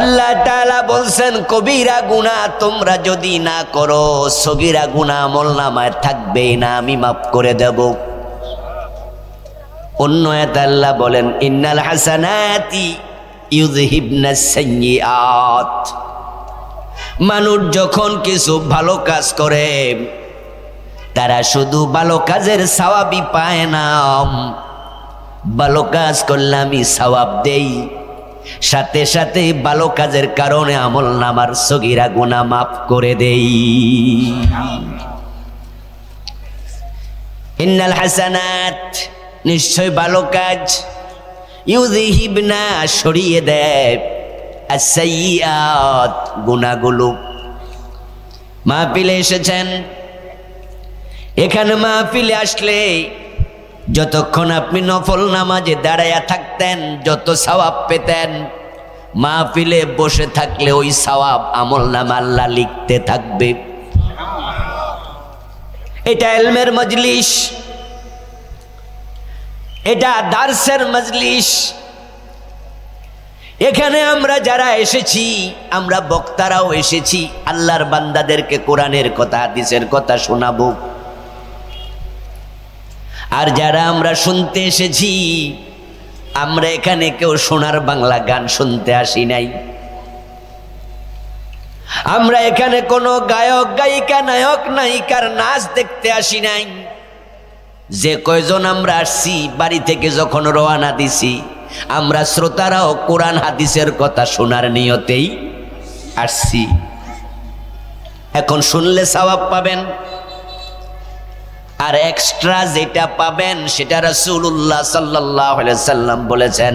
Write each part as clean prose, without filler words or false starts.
আল্লাহ তাআলা বলছেন কবিরা গুনাহ তোমরা যদি না করো সগীরা গুনাহ আমলনামায় থাকবে না, আমি মাফ করে দেব। অন্য আয়াতে আল্লাহ বলেন ইন্নাল হাসানাতি ইউযহিবনাস সাইয়্যাত। মানুষ যখন কিছু ভালো কাজ করে তারা শুধু ভালো কাজের সওয়াবই পায় না, ভালো কাজ করলে আমি সওয়াব দেই, সাথে সাথে ভালো কাজের কারণে আমলনামার সগীরা গুনাহ মাফ করে দেই। ইন্নাল হাসানাত নিশ্চয় ভালো কাজ ইউযহিবনা সরিয়ে দেয় আস-সাইয়্যাত গুনাহগুলো। মাহফিলে এসেছেন, এখানে মাহফিলে আসলে যতক্ষণ আপনি নফল নামাজে দাঁড়ায়া থাকতেন যত সওয়াব পেতেন, মাহফিলে বসে থাকলে ওই সওয়াব আমলনামা আল্লাহ লিখতে থাকবে। এটা ইলমের মজলিস, এটা দার্সের মজলিস। এখানে আমরা যারা এসেছি, আমরা বক্তারাও এসেছি আল্লাহর বান্দাদেরকে কোরআনের কথা হাদিসের কথা শোনাবো। আর যারা আমরা শুনতে এসেছি, আমরা এখানে কেউ সোনার বাংলা গান শুনতে আসি নাই। আমরা এখানে কোনো গায়ক গায়িকা নায়ক নায়িকার নাচ দেখতে আসি নাই। যে কয়জন আমরা আসছি বাড়ি থেকে যখন রওনা দিছি, আমরা শ্রোতারাও কোরআন হাদিসের কথা শোনার নিয়তেই আসছি। এখন শুনলে সওয়াব পাবেন, আর এক্সট্রা যেটা পাবেন সেটা রাসূলুল্লাহ সাল্লাল্লাহু আলাইহি ওয়াসাল্লাম বলেছেন,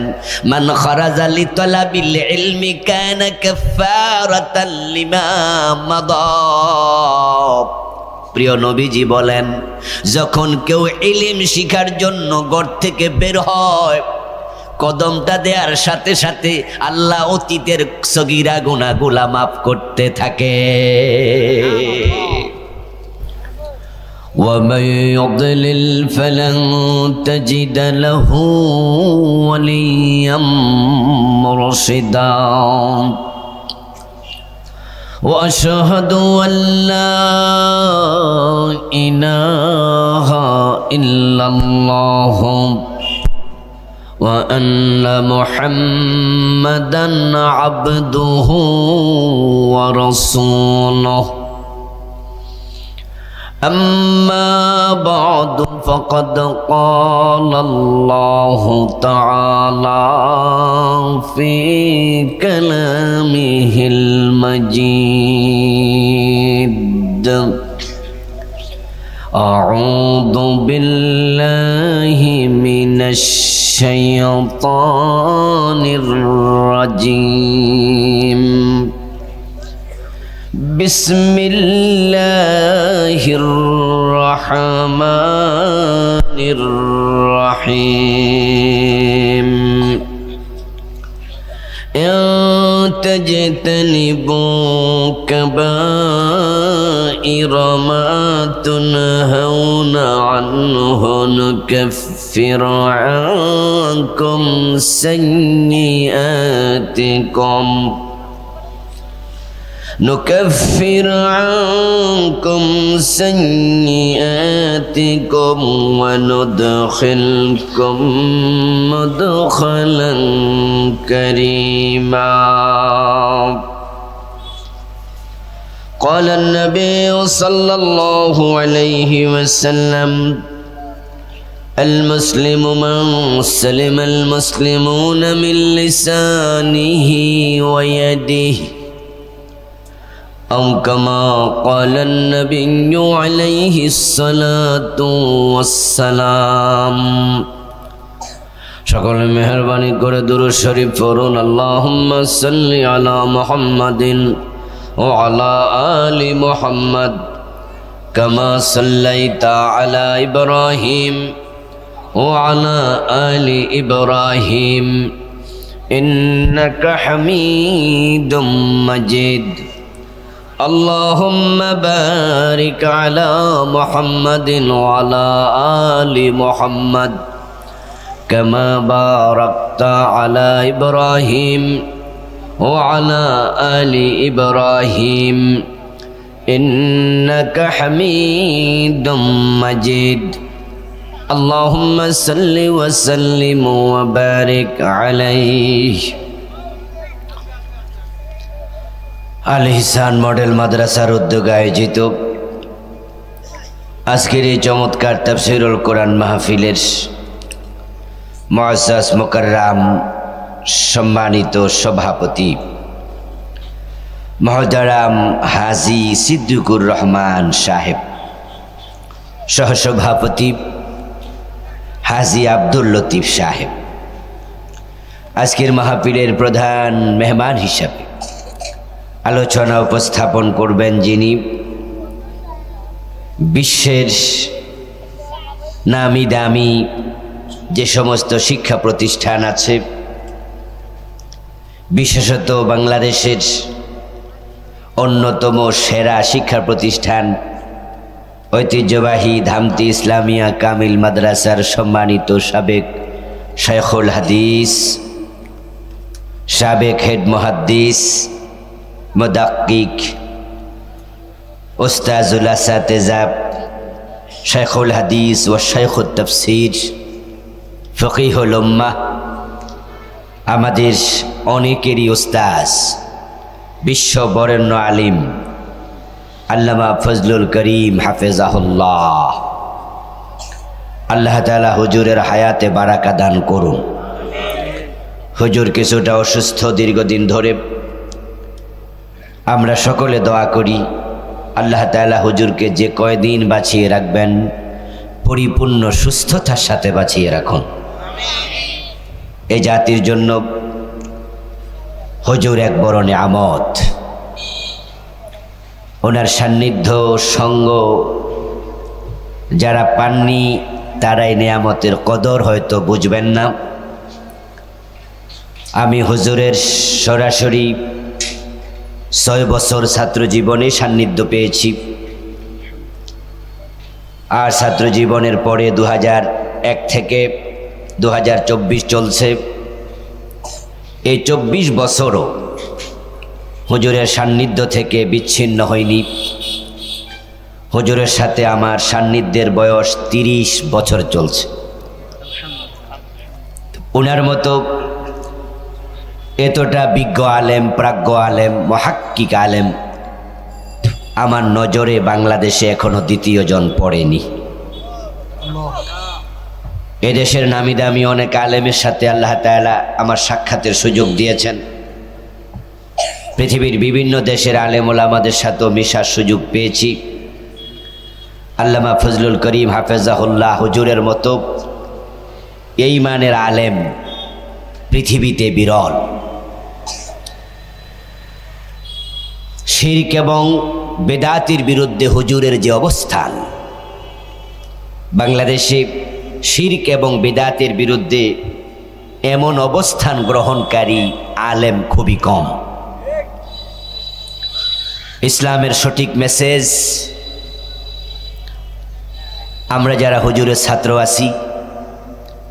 মান খারাজা লিতালাবিল ইলমি কানা কাফারাতাল লিমা মাদা। প্রিয় নবীজি বলেন, যখন কেউ ইলম শিখার জন্য ঘর থেকে বের হয়, কদমটা দেওয়ার সাথে সাথে আল্লাহ অতীতের সগীরা গুনাহগুলা মাফ করতে থাকে। ومن يضلل فلن تجد له وليا مرشدا وأشهد أن لا إله إلا الله وأن محمدا عبده ورسوله أما بعد فقد قال الله تعالى في كلامه المجيد أعوذ بالله من الشيطان الرجيم بسم الله الرحمن الرحيم إن تجتنبوا كبائر ما تنهون عنه نكفر عنكم سيئاتكم وندخلكم مدخلا كريما. قال النبي صلى الله عليه وسلم المسلم من سلم المسلمون من لسانه ويده أو كما قال النبي عليه الصلاة والسلام. সকল মেহেরবানি করে দুরূদ শরীফ পড়ুন। আল্লাহুম্মা সাল্লি আলা মুহাম্মাদিন ওয়া আলা আলি মুহাম্মাদ কামা সাল্লাইতা আলা ইব্রাহিম ওয়া আলা আলি ইব্রাহিম ইন্নাকা হামিদুম মাজিদ. اللهم بارك على محمد وعلى آل محمد كما باركت على إبراهيم وعلى آل إبراهيم إنك حميد مجيد اللهم صل وسلم وبارك عليه আল ইহসান মডেল মাদ্রাসার উদ্যোগে আয়োজিত আজকের এই চমৎকার তাফসীরুল কোরআন মাহফিলের মুআজ্জাজ মুকাররম সম্মানিত সভাপতি মহতারাম হাজী সিদ্দিকুর রহমান সাহেব, সহসভাপতি হাজী আব্দুল লতিফ সাহেব, আজকের মাহফিলের প্রধান মেহমান হিসাবে আলোচনা উপস্থাপন করবেন যিনি বিশ্বের নামি দামি যে সমস্ত শিক্ষা প্রতিষ্ঠান আছে, বিশেষত বাংলাদেশের অন্যতম সেরা শিক্ষা প্রতিষ্ঠান ঐতিহ্যবাহী ধামতি ইসলামিয়া কামিল মাদ্রাসার সম্মানিত সাবেক শাইখুল হাদিস, সাবেক হেড মুহাদ্দিস, মুদাক্কিক, উস্তাজুল আসাতিজা, শাইখুল হাদিস ও শাইখুত তাফসীর, ফকিহুল উম্মাহ, আমাদের অনেকেরই উস্তাজ, বিশ্ববরেণ্য আলিম আল্লামা ফজলুল করিম হাফেজাহুল্লাহ, আল্লাহ তাআলা হুজুরের হায়াতে বারাকা দান করুন। হুজুর কিছুটা অসুস্থ দীর্ঘদিন ধরে, আমরা সকলে দোয়া করি আল্লাহ তাআলা হুজুরকে যে কয়দিন বাঁচিয়ে রাখবেন পরিপূর্ণ সুস্থতার সাথে বাঁচিয়ে রাখুন। এই জাতির জন্য হুজুর এক বড় নিয়ামত, ওনার সান্নিধ্য সঙ্গ যারা পাননি তারাই নিয়ামতের কদর হয়তো বুঝবেন না। আমি হুজুরের সরাসরি 6 বছর ছাত্র জীবনে সান্নিধ্য পেয়েছি, আর ছাত্র জীবনের পরে 2001 থেকে 2024 চলছে। এই 24 বছরও হুজুরের সান্নিধ্য থেকে বিচ্ছিন্ন হয়নি। হুজুরের সাথে আমার সান্নিধ্যের বয়স 30 বছর চলছে। ওনার মতো এতটা বিজ্ঞ আলেম, প্রাজ্ঞ আলেম, মুহাক্কিক আলেম আমার নজরে বাংলাদেশে এখনো দ্বিতীয় জন পড়েনি। এদেশের নামি দামি অনেক আলেমের সাথে আল্লাহ তাআলা আমার সাক্ষাতের সুযোগ দিয়েছেন। পৃথিবীর বিভিন্ন দেশের আলেম ওলামাদের সাথেও মেশার সুযোগ পেয়েছি। আল্লামা ফজলুল করিম হাফেজাহুল্লাহ হুজুরের মতো এই মানের আলেম পৃথিবীতে বিরল। শিরক এবং বেদাতির বিরুদ্ধে হুজুরের যে অবস্থান, বাংলাদেশে শিরক এবং বেদাতের বিরুদ্ধে এমন অবস্থান গ্রহণকারী আলেম খুবই কম। ইসলামের সঠিক মেসেজ আমরা যারা হুজুরের ছাত্র আছি,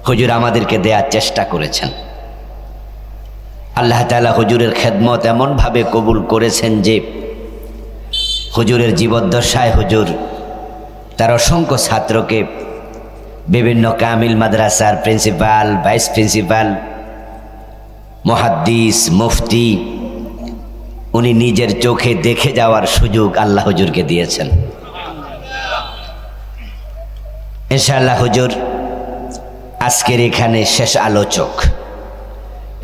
হুজুর আমাদেরকে দেওয়ার চেষ্টা করেছেন। আল্লাহ তাআলা হুজুরের খেদমত এমনভাবে কবুল করেছেন যে হুজুরের জীবদ্দশায় হুজুর তার অসংখ্য ছাত্রকে বিভিন্ন কামিল মাদ্রাসার প্রিন্সিপাল, ভাইস প্রিন্সিপাল, মুহাদ্দিস, মুফতি উনি নিজের চোখে দেখে যাওয়ার সুযোগ আল্লাহ হুজুরকে দিয়েছেন। ইনশাআল্লাহ হুজুর আজকের এখানে শেষ আলোচক।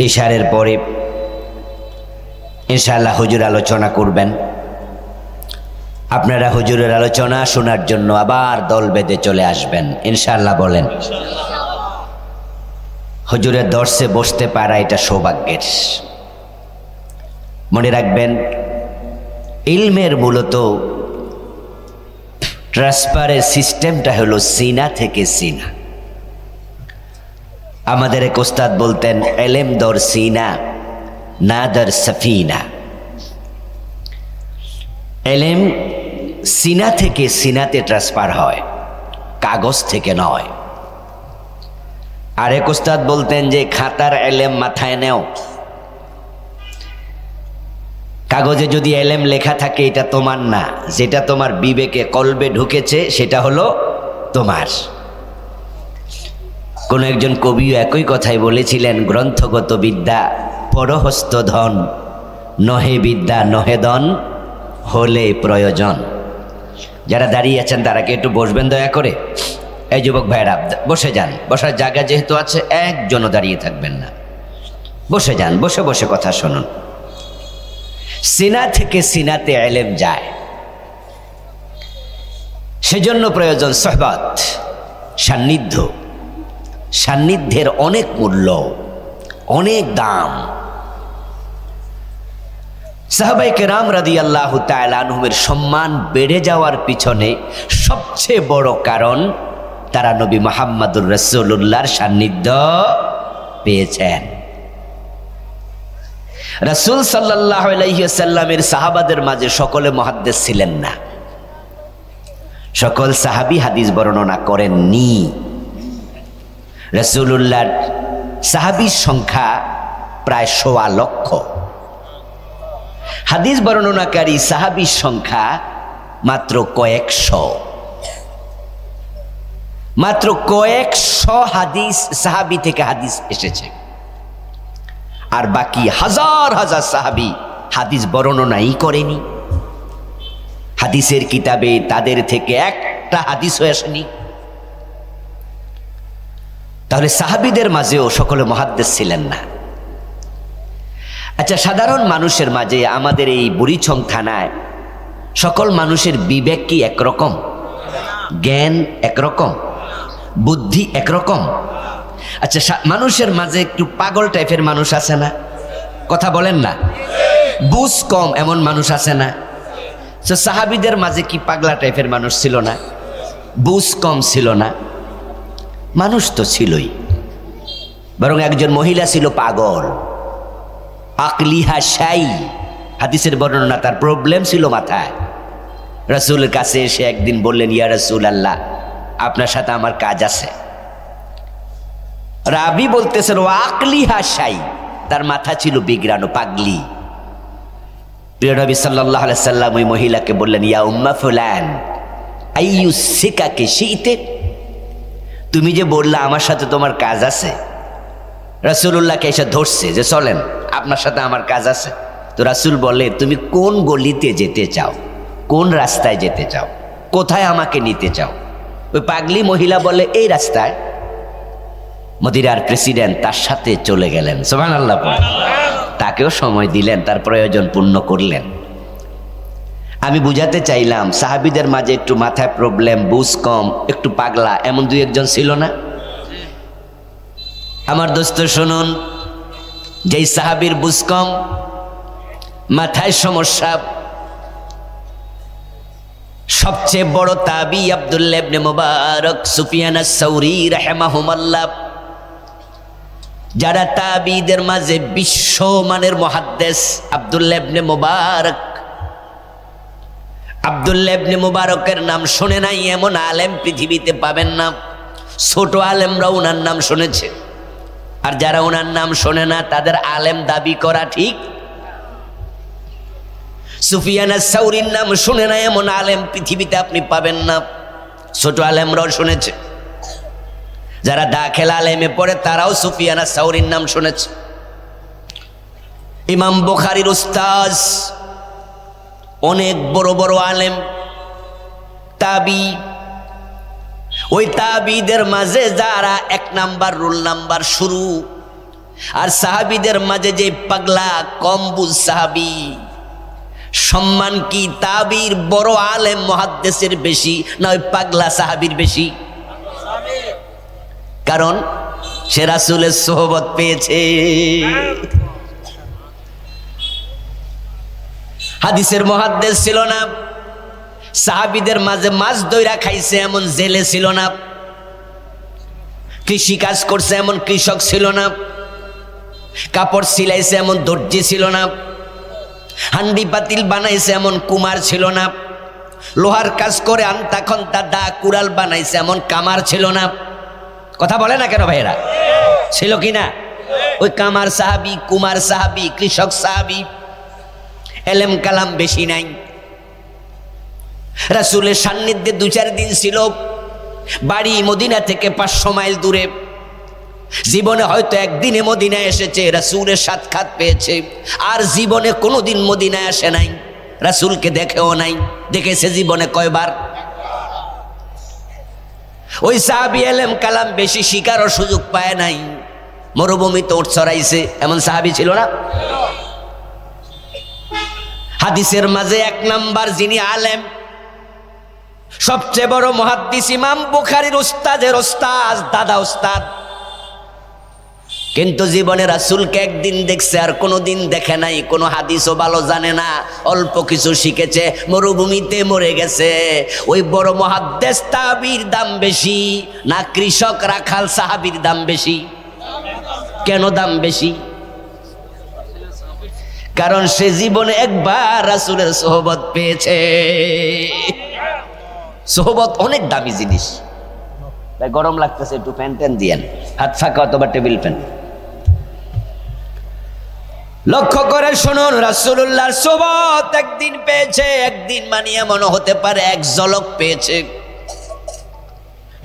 ইশারের পরে ইনশাআল্লাহ হুজুর আলোচনা করবেন। আপনারা হুজুরের আলোচনা শোনার জন্য আবার দল বেঁধে চলে আসবেন ইনশাআল্লাহ। বলেন হুজুরের দর্শে বসতে পারা এটা সৌভাগ্যের। মনে রাখবেন ইলমের মূলত ট্রান্সফারের সিস্টেমটা হলো সিনা থেকে সিনা। আমাদের এক ওস্তাদ বলতেন এলেম দর সিনা না দর সফিনা। এলেম সিনা থেকে সিনাতে ট্রান্সফার হয়, কাগজ থেকে নয়। আরেক ওস্তাদ বলতেন যে খাতার এলেম মাথায় নেও, কাগজে যদি এলেম লেখা থাকে এটা তোমার না, যেটা তোমার বিবেকে কলবে ঢুকেছে সেটা হলো তোমার। কোন একজন কবিও একই কথাই বলেছিলেন, গ্রন্থগত বিদ্যা পরহস্ত ধন, নহে বিদ্যা নহে ধন, হলে প্রয়োজন। যারা দাঁড়িয়ে আছেন তারা কি একটু বসবেন দয়া করে? এই যুবক ভাইরা বসে যান, বসার জায়গা যেহেতু আছে, একজনও দাঁড়িয়ে থাকবেন না, বসে যান, বসে বসে কথা শুনুন। সিনা থেকে সিনাতে এলেম যায়, সেজন্য প্রয়োজন সোহবত, সান্নিধ্য। সান্নিধ্যের অনেক মূল্য, অনেক দাম। সাহাবায়ে কেরাম রাদিয়াল্লাহু তাআলা আনহুমের সম্মান বেড়ে যাওয়ার পিছনে সবচেয়ে বড় কারণ তারা নবী মুহাম্মদুর রাসূলুল্লাহর সান্নিধ্য পেয়েছেন। রাসূল সাল্লাল্লাহু আলাইহি ওয়াসাল্লামের সাহাবাদের মাঝে সকলে মুহাদ্দিস ছিলেন না, সকল সাহাবী হাদিস বর্ণনা করেননি। রাসূলুল্লাহর সাহাবীর সংখ্যা প্রায় ১.৫ লক্ষ, হাদিস বর্ণনাকারী সাহাবীর সংখ্যা মাত্র কয়েকশো। মাত্র কয়েকশো হাদিস সাহাবী থেকে হাদিস এসেছে, আর বাকি হাজার হাজার সাহাবী হাদিস বর্ণনাই করেনি। হাদিসের কিতাবে তাদের থেকে একটা হাদিসও আসেনি। তাহলে সাহাবীদের মাঝেও সকলে মুহাদ্দিস ছিলেন না। আচ্ছা, সাধারণ মানুষের মাঝে আমাদের এই বুড়িচং থানায় সকল মানুষের বিবেক কি একরকম? জ্ঞান একরকম? বুদ্ধি একরকম? আচ্ছা, মানুষের মাঝে একটু পাগল টাইপের মানুষ আছে না? কথা বলেন না। বুঝ কম এমন মানুষ আছে না? সাহাবীদের মাঝে কি পাগলা টাইপের মানুষ ছিল না? বুঝ কম ছিল না? মানুষ তো ছিলই, বরং একজন মহিলা ছিল পাগল, আকলিহা শাই। হাদিসের বর্ণনা, তার প্রবলেম ছিল মাথায়। রাসূলের কাছে এসে একদিন বললেন, ইয়া রাসূলুল্লাহ, আপনার সাথে আমার কাজ আছে। রাবি বলতেছেন ও আকলিহা শাই, তার মাথা ছিল বিগড়ানো, পাগলি। প্রিয় নবী সাল্লাল্লাহু আলাইহি সাল্লাম ওই মহিলাকে বললেন, ইয়া উম্মা ফুলান আইয়ুসিকাকে শিইতে, তুমি যে বললা আমার সাথে তোমার কাজ আছে। রাসূলুল্লাহকে এসে ধরছে যে চলেন, আপনার সাথে আমার কাজ আছে। তো রাসূল বলে, তুমি কোন গলিতে যেতে চাও, কোন রাস্তায় যেতে চাও, কোথায় আমাকে নিতে চাও? ওই পাগলি মহিলা বলে, এই রাস্তায়। মদিনার প্রেসিডেন্ট তার সাথে চলে গেলেন, সুবহানাল্লাহ। তাকেও সময় দিলেন, তার প্রয়োজন পূর্ণ করলেন। আমি বুঝাতে চাইলাম সাহাবীদের মাঝে একটু মাথায় প্রবলেম, বুঝ কম, একটু পাগলা এমন দুই একজন ছিল না? আমার দোস্ত শুনুন, যেই সাহাবীর বুঝ কম, মাথায় সমস্যা, সবচেয়ে বড় তাবি আব্দুল্লাহ ইবনে মুবারক, সুফিয়ান আস-সাউরি রাহিমাহুমাল্লাহ, যারা তাবিদের মাঝে বিশ্বমানের মুহাদ্দিস। আব্দুল্লাহ ইবনে মুবারক, আব্দুল্লাহ ইবনে মুবারকের নাম শুনে নাই এমন আলেম পৃথিবীতে পাবেন না। ছোট আলেমরা ওনার নাম শুনেছে, আর যারা ওনার নাম শোনে না তাদের আলেম দাবি করা ঠিক। সুফিয়ান আস-সাউরির নাম শুনে না এমন আলেম পৃথিবীতে আপনি পাবেন না। ছোট আলেমরাও শুনেছে, যারা দাখিল আলেমে পড়ে তারাও সুফিয়ান আস-সাউরির নাম শুনেছে। ইমাম বুখারীর উস্তাদ, অনেক বড় বড় আলেম, তাবি। ওই তাবিদের মাঝে যারা 1 নাম্বার রোল নাম্বার শুরু, আর সাহাবীদের মাঝে যে পাগলা কম বুঝ সাহাবী, সম্মান কি তাবির বড় আলেম মুহাদ্দিসের বেশি না ওই পাগলা সাহাবীর বেশি? কারণ সে রাসূলের সোহবত পেয়েছে। হাদিসের মুহাদ্দিস ছিল না, সাহাবীদের মাঝে মাছ দইরা খাইছে এমন জেলে ছিল না, কৃষি কাজ করছে এমন কৃষক ছিল না, কাপড় সিলাইছে এমন দর্জি ছিল না, হান্ডি পাতিল বানাইছে এমন কুমার ছিল না, লোহার কাজ করে আনতা খন্তা দা কুড়াল বানাইছে এমন কামার ছিল না। কথা বলে না কেন ভাইরা? ছিল কি না? ওই কামার সাহাবী, কুমার সাহাবী, কৃষক সাহাবী, এলেম কালাম বেশি নাই। রাসূলের সান্নিধ্যে 2-4 দিন ছিল। বাড়ি মদিনা থেকে 500 মাইল দূরে। জীবনে হয়তো একদিনে মদিনায় এসেছে, রাসূলের সাক্ষাৎ পেয়েছে, আর জীবনে কোনোদিন মদিনায় আসে নাই, রাসূলকে দেখেও নাই। দেখেছে জীবনে কয়বার? ওই সাহাবী এলেম কালাম বেশি শিকারও সুযোগ পায় নাই, মরুভূমিতে ওঠ চড়াইছে, এমন সাহাবী ছিল না? হাদিসের মাঝে 1 নাম্বার যিনি আলেম, সবচেয়ে বড় মুহাদ্দিস ইমাম বুখারীর উস্তাদের উস্তাদ, দাদা উস্তাদ, কিন্তু জীবনে রাসূলকে একদিন দেখছে আর কোনোদিন দেখে নাই, কোনো হাদিসও ভালো জানে না, অল্প কিছু শিখেছে, মরুভূমিতে মরে গেছে। ওই বড় মুহাদ্দিস তাবির দাম বেশি না কৃষক রাখাল সাহাবীর দাম বেশি? কেন দাম বেশি? কারণ সে জীবনে একবার রাসূলের সোহবত পেয়েছে। সোহবত অনেক দামি জিনিস। তাই গরম লাগতেছে, একটু ফ্যান ট্যান দিয়েন, হাত ফাঁকা অথবা টেবিল ফ্যান। লক্ষ্য করে শুনুন, রাসূলুল্লাহর সোহবত একদিন পেয়েছে, একদিন মানে এমন হতে পারে 1 ঝলক পেয়েছে।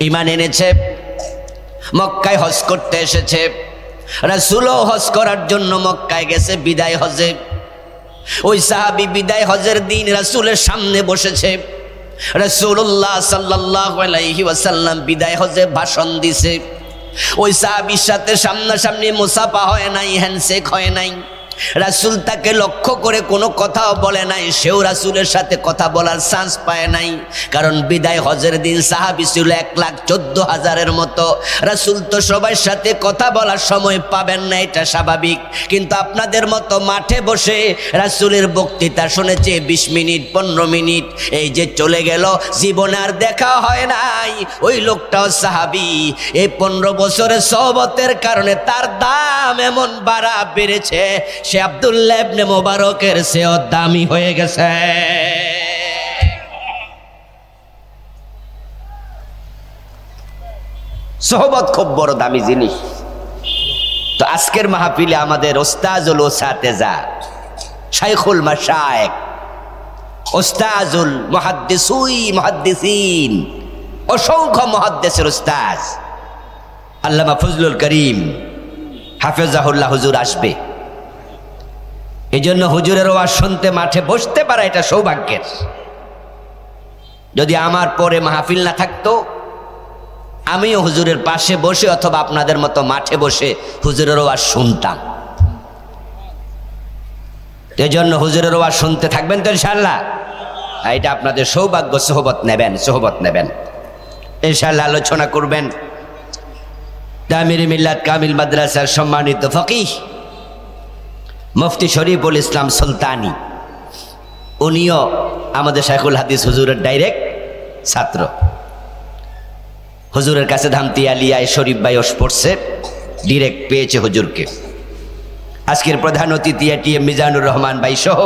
ঈমান এনেছে, মক্কায় হজ করতে এসেছে। রাসূলও হজ করার জন্য মক্কায় গেছে বিদায় হজে। ওই সাহাবী বিদায় হজের দিন রাসূলের সামনে বসেছে। রাসূলুল্লাহ সাল্লাল্লাহু আলাইহি ওয়াসাল্লাম বিদায় হজে ভাষণ দিছে। ওই সাহাবীর সাথে সামনাসামনি মুসাফা হয় নাই, হ্যান্ডশেক হয় নাই। রাসূল তাকে লক্ষ্য করে কোনো কথাও বলে নাই, সেও রাসূলের সাথে কথা বলার চান্স পায় নাই। কারণ বিদায় হজের দিন সাহাবী ছিল 1,14,000-এর মতো। রাসূল তো সবার সাথে কথা বলার সময় পাবেন না, এটা স্বাভাবিক। কিন্তু আপনাদের মতো মাঠে বসে রাসূলের বক্তৃতা শুনেছে 20 মিনিট 15 মিনিট, এই যে চলে গেল, জীবনে আর দেখা হয় নাই। ওই লোকটাও সাহাবী। এই 15 বছরের সোহবতের কারণে তার দাম এমন বেড়েছে, সে আব্দুল্লাহ ইবনে মুবারকের চেয়েও দামি হয়ে গেছে। সোহবত খুব বড় দামি জিনিস। তো আজকের মাহফিলে আমাদের ওস্তাজুল ওসাতেজা, শাইখুল মাশায়েখ, ওস্তাজুল মুহাদ্দিসিন, অসংখ্য মুহাদ্দিসের ওস্তাজ আল্লামা ফজলুল করিম হাফেজাহুল্লাহ হুজুর আসবে। এই জন্য হুজুরের ওয়াজ শুনতে মাঠে বসতে পারা এটা সৌভাগ্যের। যদি আমার পরে মাহফিল না থাকতো, আমিও হুজুরের পাশে বসে অথবা আপনাদের মতো মাঠে বসে হুজুরের ওয়াজ শুনতাম। এই জন্য হুজুরের ওয়াজ শুনতে থাকবেন তো ইনশাআল্লাহ? এটা আপনাদের সৌভাগ্য। সোহবত নেবেন ইনশাআল্লাহ। আলোচনা করবেন তামির মিল্লাত কামিল মাদ্রাসার সম্মানিত ফকিহ মুফতি শরীফুল ইসলাম সুলতানি। উনিও আমাদের শাইখুল হাদিস হুজুরের ডাইরেক্ট ছাত্র। হুজুরের কাছে ধামতি আলিয়ায় শরীফ ভাই পড়ছে, ডিরেক্ট পেয়েছে হুজুরকে। আজকের প্রধান অতিথি এটিএম মিজানুর রহমান ভাই সহ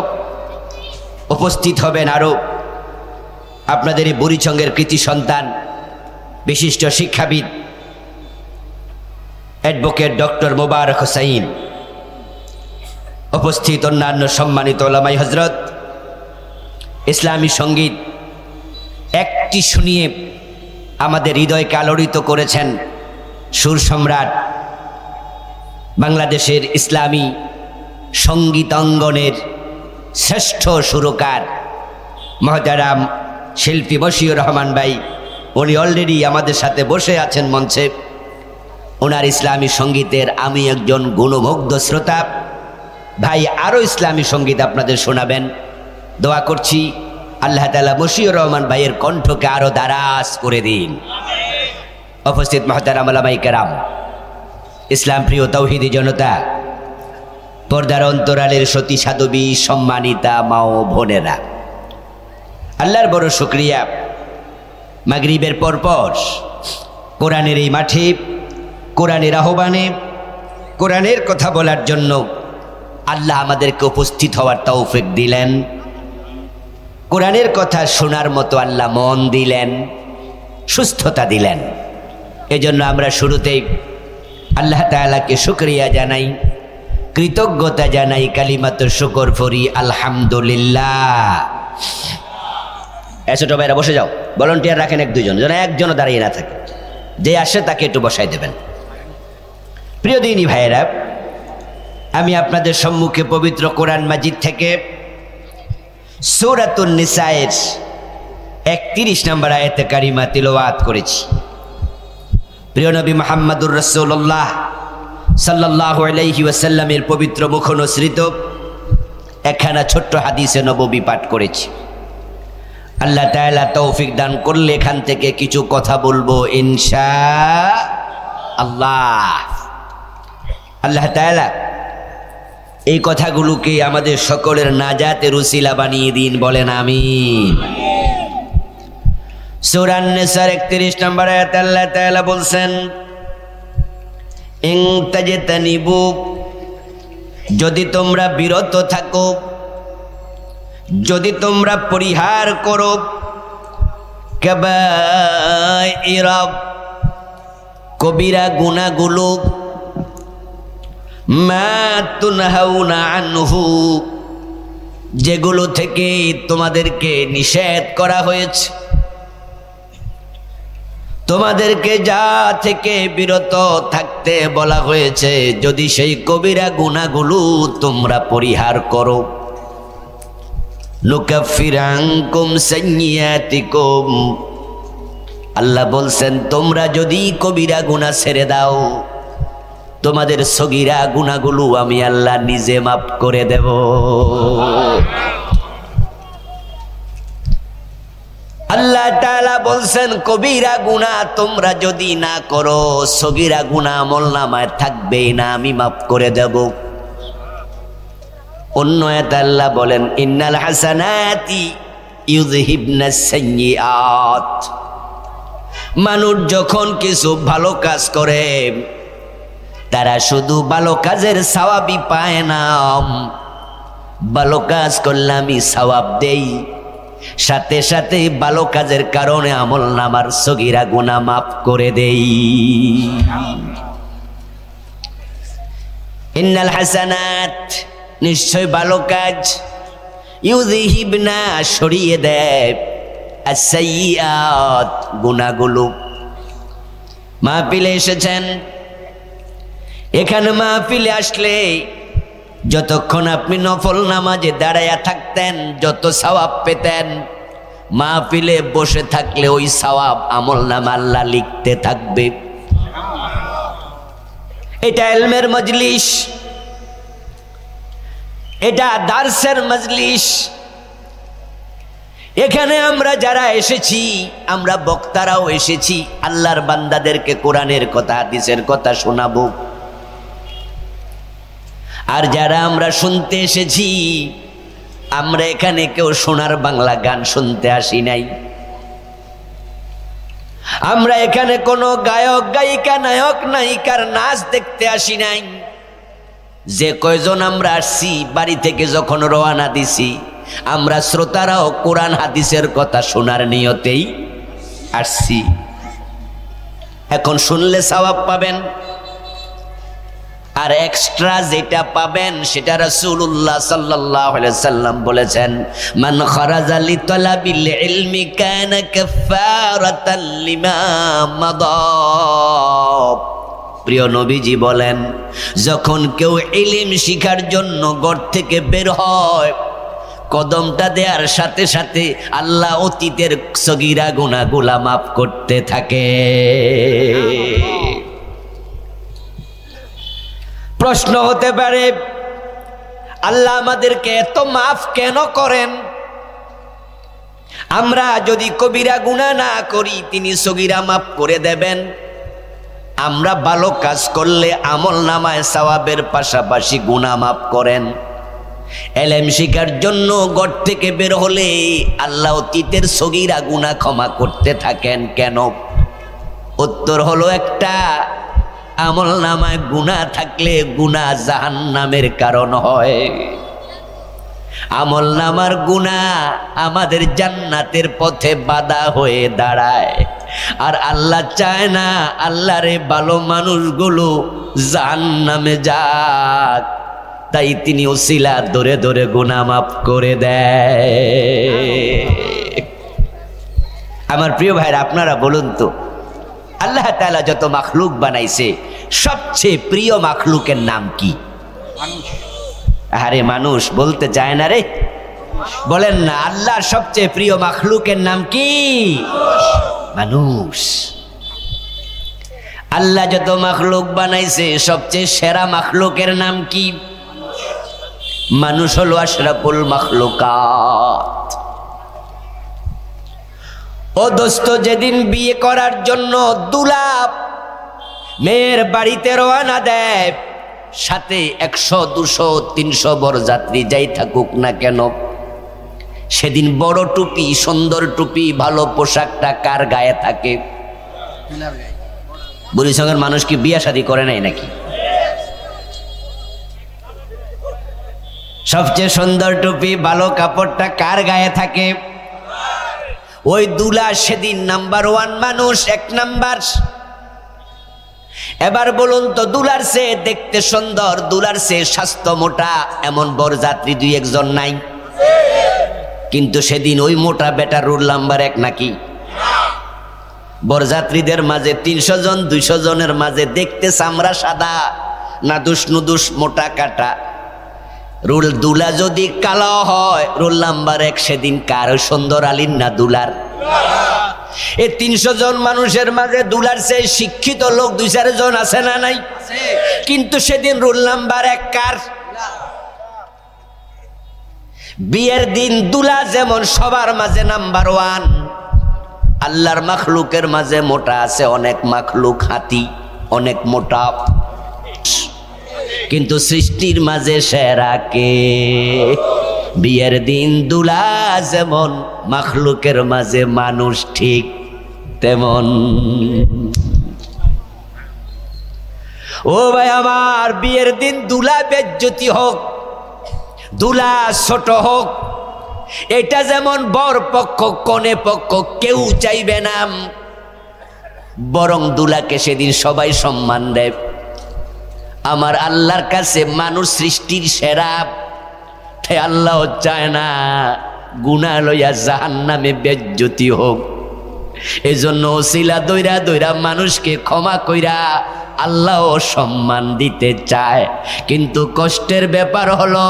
উপস্থিত হবেন আরও আপনাদের এই বুড়িচঙ্গের কৃতি সন্তান, বিশিষ্ট শিক্ষাবিদ অ্যাডভোকেট ডক্টর মোবারক হোসাইন, উপস্থিত অন্যান্য সম্মানিত ওলামাই হজরত। ইসলামী সঙ্গীত একটি শুনিয়ে আমাদের হৃদয়কে আলোড়িত করেছেন সুর সম্রাট, বাংলাদেশের ইসলামী সঙ্গীত অঙ্গনের শ্রেষ্ঠ সুরকার মহতারাম শিল্পী বশিউর রহমান ভাই। উনি অলরেডি আমাদের সাথে বসে আছেন মঞ্চে। ওনার ইসলামী সঙ্গীতের আমি একজন গুণমুগ্ধ শ্রোতা। ভাই আরও ইসলামী সঙ্গীত আপনাদের শোনাবেন। দোয়া করছি আল্লাহ তাআলা বশিউর রহমান ভাইয়ের কণ্ঠকে আরও দারাজ করে দিন। উপস্থিত মহতারাম ওলামায়ে কেরাম, ইসলাম প্রিয় তৌহিদি জনতা, পর্দার অন্তরালের সতী সাধবী সম্মানিতা মা ও বোনেরা, আল্লাহর বড় শুকরিয়া। মাগরিবের পরপর কোরআনের এই মাঠে, কোরআনের আহ্বানে, কোরআনের কথা বলার জন্য আল্লাহ আমাদেরকে উপস্থিত হওয়ার তৌফিক দিলেন। কোরআনের কথা শোনার মতো আল্লাহ মন দিলেন, সুস্থতা দিলেন। এজন্য আমরা শুরুতেই আল্লাহ তাআলাকে শুকরিয়া জানাই, কৃতজ্ঞতা জানাই, কালিমাত শুকর ফরি আলহামদুলিল্লাহ। ছোট ভাইরা বসে যাও, ভলান্টিয়ার রাখেন এক দুইজন, যেন একজনও দাঁড়িয়ে না থাকে, যে আসে তাকে একটু বসাই দেবেন। প্রিয় দিনী ভাইয়েরা, আমি আপনাদের সম্মুখে পবিত্র কোরআন মাজিদ থেকে সূরাতুন নিসায়ের 31 নম্বর আয়াতে কারিমা তিলাওয়াত করেছি। প্রিয় নবী মুহাম্মদুর রাসূলুল্লাহ সাল্লাল্লাহু আলাইহি ওয়াসাল্লামের পবিত্র মুখ অনুসৃত একখানা ছোট্ট হাদিসে নববী পাঠ করেছি। আল্লাহ তাআলা তৌফিক দান করলে এখান থেকে কিছু কথা বলবো ইনশাআল্লাহ। আল্লাহ তাআলা এই কথাগুলোকে আমাদের সকলের নাজাতের উসিলা বানিয়ে দিন, বলেন আমিন। সূরা আন-নিসার 31 নম্বর আয়াতে আল্লাহ তাআলা বলছেন, ইন তাজতানিবু, যদি তোমরা বিরত থাকো, যদি তোমরা পরিহার করো, কাবাইরা, কবিরা গুনাহগুলো, মা তুনহাউনা আনহু, যেগুলো থেকে তোমাদেরকে নিষেধ করা হয়েছে, তোমাদেরকে যা থেকে বিরত থাকতে বলা হয়েছে, যদি সেই কবিরা গুনাহগুলো তোমরা পরিহার করো, নুকাফির আনকুম সাইয়্যাতিকুম, আল্লাহ বলছেন তোমরা যদি কবিরা গুনাহ ছেড়ে দাও, তোমাদের সগীরা গুনাহগুলো আমি আল্লাহ নিজে মাফ করে দেব। আল্লাহ তাআলা বলছেন কবিরা গুনাহ তোমরা যদি না করো, সগীরা গুনাহ আমলনামায় থাকবেই না, আমি মাফ করে দেব। অন্য আয়াতে আল্লাহ বলেন, ইন্নাল হাসানাতি ইউযহিবনাস সাইয়্যাত, মানুষ যখন কিছু ভালো কাজ করে তারা শুধু ভালো কাজের সওয়াবই পায় না, ভালো কাজ করলে আমি সওয়াব দেই, সাথে সাথে ভালো কাজের কারণে আমলনামার সগীরা গুনাহ মাফ করে দেই। ইন্নাল হাসানাত, নিশ্চয় ভালো কাজ, ইউযহিবনা, সরিয়ে দেয়, আস-সাইয়্যাত, গুনাহগুলো। মাহফিলে এসেছেন, এখানে মাহফিলে আসলে যতক্ষণ আপনি নফল নামাজে দাঁড়ায়া থাকতেন যত সওয়াব পেতেন, মাহফিলে বসে থাকলে ওই সওয়াব আমলনামা আল্লাহ লিখতে থাকবে। এটা ইলমের মজলিস, এটা দার্সের মজলিস। এখানে আমরা যারা এসেছি, আমরা বক্তারাও এসেছি আল্লাহর বান্দাদেরকে কোরআনের কথা হাদিসের কথা শোনাবো। আর যারা আমরা শুনতে এসেছি, আমরা এখানে কেউ সোনার বাংলা গান শুনতে আসি নাই, আমরা এখানে কোনো গায়ক গায়িকা নায়ক নায়িকার নাচ দেখতে আসি নাই। যে কয়জন আমরা আসছি, বাড়ি থেকে যখন রওনা দিছি, আমরা শ্রোতারাও কোরআন হাদিসের কথা শোনার নিয়তেই আসছি। এখন শুনলে সওয়াব পাবেন, আর এক্সট্রা যেটা পাবেন সেটা রাসূলুল্লাহ সাল্লাল্লাহু আলাইহি সাল্লাম বলেছেন, মান খারাজা লিতালাবিল ইলমি কানা কাফারাতাল লিমা মাদা। প্রিয় নবীজি বলেন, যখন কেউ ইলম শিখার জন্য ঘর থেকে বের হয়, কদমটা দেওয়ার সাথে সাথে আল্লাহ অতীতের সগীরা গুনাহগুলা মাফ করতে থাকে। প্রশ্ন হতে পারে, আল্লাহ আমাদেরকে এত মাফ কেন করেন? আমরা যদি কবিরা গুনাহ না করি তিনি সগীরা মাফ করে দেবেন। আমরা ভালো কাজ করলে আমলনামায় সওয়াবের পাশাপাশি গুনাহ মাফ করেন। ইলম শিখার জন্য ঘর থেকে বের হলে আল্লাহ অতীতের সগীরা গুনাহ ক্ষমা করতে থাকেন কেন? উত্তর হলো একটা, আমলনামায় গুনাহ থাকলে গুনাহ জাহান্নামের কারণ হয়। আমলনামার গুনাহ আমাদের জান্নাতের পথে বাধা হয়ে দাঁড়ায়। আর আল্লাহ চায় না আল্লাহরে ভালো মানুষগুলো জাহান্নামে যাক। তাই তিনি ওসিলা ধরে ধরে গুনাহ মাফ করে দেয়। আমার প্রিয় ভাইরা, আপনারা বলুন তো, আল্লাহ তাআলা যত মাখলুক বানাইছে সবচেয়ে প্রিয় মাখলুকের নাম কি? আরে মানুষ বলতে চায় না রে, বলেন না, আল্লাহর সবচেয়ে প্রিয় মাখলুকের নাম কি? মানুষ। আল্লাহ যত মাখলুক বানাইছে সবচেয়ে সেরা মাখলুকের নাম কি? মানুষ হলো আশরাফুল মাখলুকাত। ও দোস্ত, যেদিন বিয়ে করার জন্য দুলাপ মেয়ের বাড়িতে রওনা দেয়, সাথে 100, 200, 300 বরযাত্রী যাই থাকুক না কেন, সেদিন বড় টুপি, সুন্দর টুপি, ভালো পোশাকটা কার গায়ে থাকে? বুড়ি সঙ্গের মানুষ কি বিয়া শাদী করে নাই নাকি? সবচেয়ে সুন্দর টুপি, ভালো কাপড়টা কার গায়ে থাকে? ওই দুলা সেদিন নাম্বার 1 মানুষ, 1 নাম্বার। এবার বলুন তো, দুলার চেয়ে দেখতে সুন্দর, দুলার চেয়ে স্বাস্থ্য মোটা এমন বরযাত্রী 2-1 জন নাই? কিন্তু সেদিন ওই মোটা বেটা রোল নাম্বার 1 নাকি? বরযাত্রীদের মাঝে 300 জন 200 জনের মাঝে দেখতে চামড়া সাদা, নাদুস নুদুস মোটা কাটা রোল দুলা যদি কালো হয়, রোল নাম্বার 1 সেদিন কার? সুন্দর আলীর না দুলার? এই 300 জন মানুষের মাঝে দুলার চেয়ে শিক্ষিত লোক 2-4 জন আছে না নাই? কিন্তু সেদিন রোল নাম্বার 1 কার? বিয়ের দিন দুলা যেমন সবার মাঝে নাম্বার 1, আল্লাহর মাখলুকের মাঝে মোটা আছে অনেক মাখলুক, হাতি অনেক মোটা, কিন্তু সৃষ্টির মাঝে সেরা কে? বিয়ের দিন দুলা যেমন, মাখলুকের মাঝে মানুষ ঠিক তেমন। ও ভাই আমার, বিয়ের দিন দুলা বেজ্জতি হোক, দুলা ছোট হোক, এটা যেমন বর পক্ষ কনে পক্ষ কেউ চাইবে না, বরং দুলাকে সেদিন সবাই সম্মান দেয়। আমার আল্লাহর কাছে মানুষ সৃষ্টির সেরা, তাই আল্লাহ চায় না গুনাহ লইয়া জাহান্নামে বেজ্জতি হোক। এজন্য ওসিলা দইরা দইরা মানুষকে ক্ষমা কইরা আল্লাহ সম্মান দিতে চায়। কিন্তু কষ্টের ব্যাপার হলো,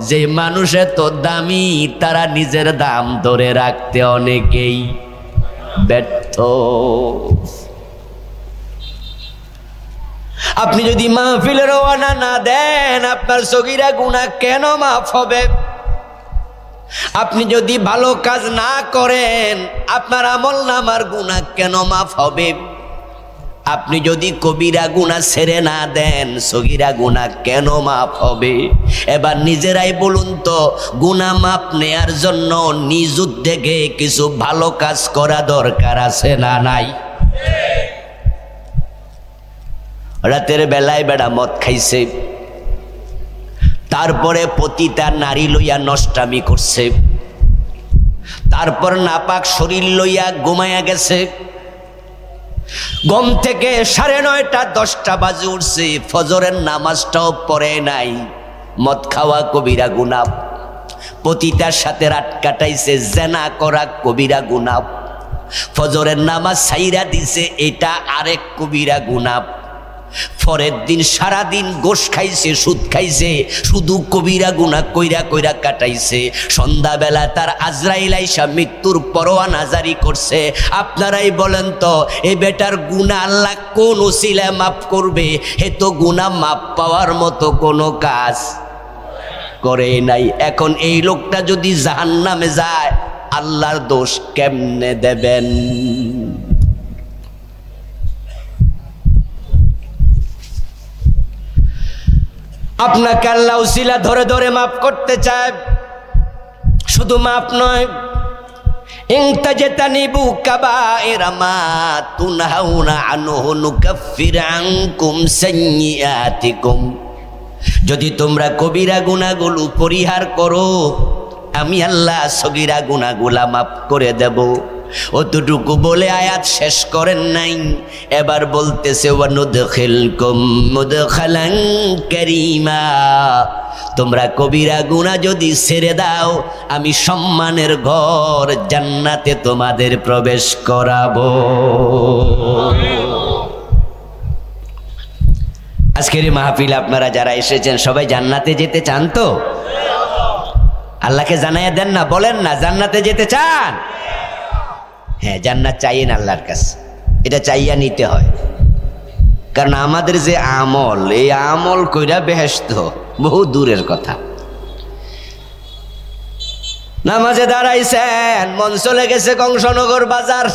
যে মানুষে তো দামি, তারা নিজের দাম ধরে রাখতে অনেকেই ব্যর্থ। আপনি যদি মাহফিলে রওনা না দেন, আপনার সগীরা গুনাহ কেন মাফ হবে? আপনি যদি ভালো কাজ না করেন, আপনার আমলনামার গুনাহ কেন মাফ হবে? আপনি যদি কবিরা গুনাহ ছেড়ে না দেন, সগীরা গুনাহ কেন মাফ হবে? এবার নিজেরাই বলুন তো, গুনাহ মাফ নেয়ার জন্য নিজ উদ্যোগে কিছু ভালো কাজ করা দরকার আছে না নাই? রাতের বেলায় বেড়া মদ খাইছে, তারপরে পতিতা নারী লইয়া নষ্টামি করছে, তারপর নাপাক শরীর লইয়া ঘুমাইয়া গেছে, ঘুম থেকে 9:30 10টা বাজে উঠছে, ফজরের নামাজটাও পড়ে নাই। মদ খাওয়া কবিরা গুনাহ, পতিতার সাথে রাত কাটাইছে, জেনা করা কবিরা গুনাহ, ফজরের নামাজ ছাইরা দিছে, এটা আরেক কবিরা গুনাহ। পরের দিন সারাদিন গোশ খাইছে, সুদ খাইছে, শুধু কবিরা গুনাহ কইরা কইরা কাটাইছে। সন্ধ্যাবেলা তার আজরাইল আইসা মৃত্যুর পরোয়ানা জারি করছে। আপনারাই বলেন তো, এই বেটার গুনাহ আল্লাহ কোন ওসিলায় মাফ করবে? হে তো গুনাহ মাফ পাওয়ার মতো কোনো কাজ করে নাই। এখন এই লোকটা যদি জাহান্নামে যায়, আল্লাহর দোষ কেমনে দেবেন? আপনাকে আল্লাহ উসিলা ধরে ধরে মাফ করতে চায়। শুধু মাফ নয়, ইনতাজতানিবু কাবাইরা মা তুনহাউনা আনহু নুকাফির আনকুম সাইয়্যাতিকুম। যদি তোমরা কবিরা গুনাহগুলো পরিহার করো, আমি আল্লাহ সগীরা গুনাহগুলা মাফ করে দেব। অতটুকু বলে আয়াত শেষ করেন নাই, এবার বলতেছে ওয়ানুদখিলকুম মুদখালান কারীমা, তোমরা কবিরা গুনাহ যদি ছেড়ে দাও আমি সম্মানের ঘর জান্নাতে তোমাদের প্রবেশ করাবো। আজকের এই মাহফিল আপনারা যারা এসেছেন সবাই জান্নাতে যেতে চান তো? আল্লাহকে জানাইয়া দেন না, বলেন না জান্নাতে যেতে চান? হ্যাঁ, জান্নাত চাইয়েন আল্লাহর কাছে, এটা চাইয়া নিতে হয়। কারণ আমাদের যে আমল, এই আমল কইরা বেহেশত বহু দূরের কথা। নামাজে দাঁড়াইছেন, মন চলে গেছে কংসনগর বাজার।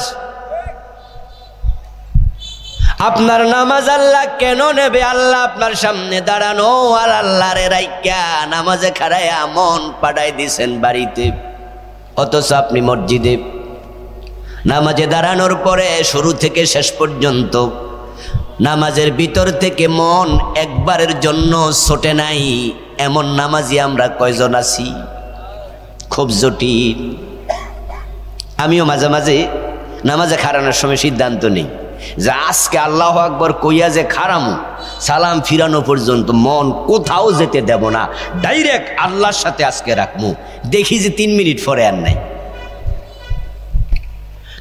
আপনার নামাজ আল্লাহ কেন নেবে? আল্লাহ আপনার সামনে দাঁড়ানো, আর আল্লাহরে রাইকা নামাজে খাড়াইয়া মন পাঠাই দিছেন বাড়িতে, অথচ আপনি মসজিদে। নামাজে দাঁড়ানোর পরে শুরু থেকে শেষ পর্যন্ত নামাজের ভিতর থেকে মন একবারের জন্য ছোটে নাই, এমন নামাজি আমরা কয়জন আছি? খুব জটিল। আমিও মাঝে মাঝে নামাজে খাড়ানোর সময় সিদ্ধান্ত নেই যে আজকে আল্লাহু আকবার কইয়া যে খাড়ামু, সালাম ফিরানো পর্যন্ত মন কোথাও যেতে দেব না, ডাইরেক্ট আল্লাহর সাথে আজকে রাখমু। দেখি যে 3 মিনিট পরে আর নাই।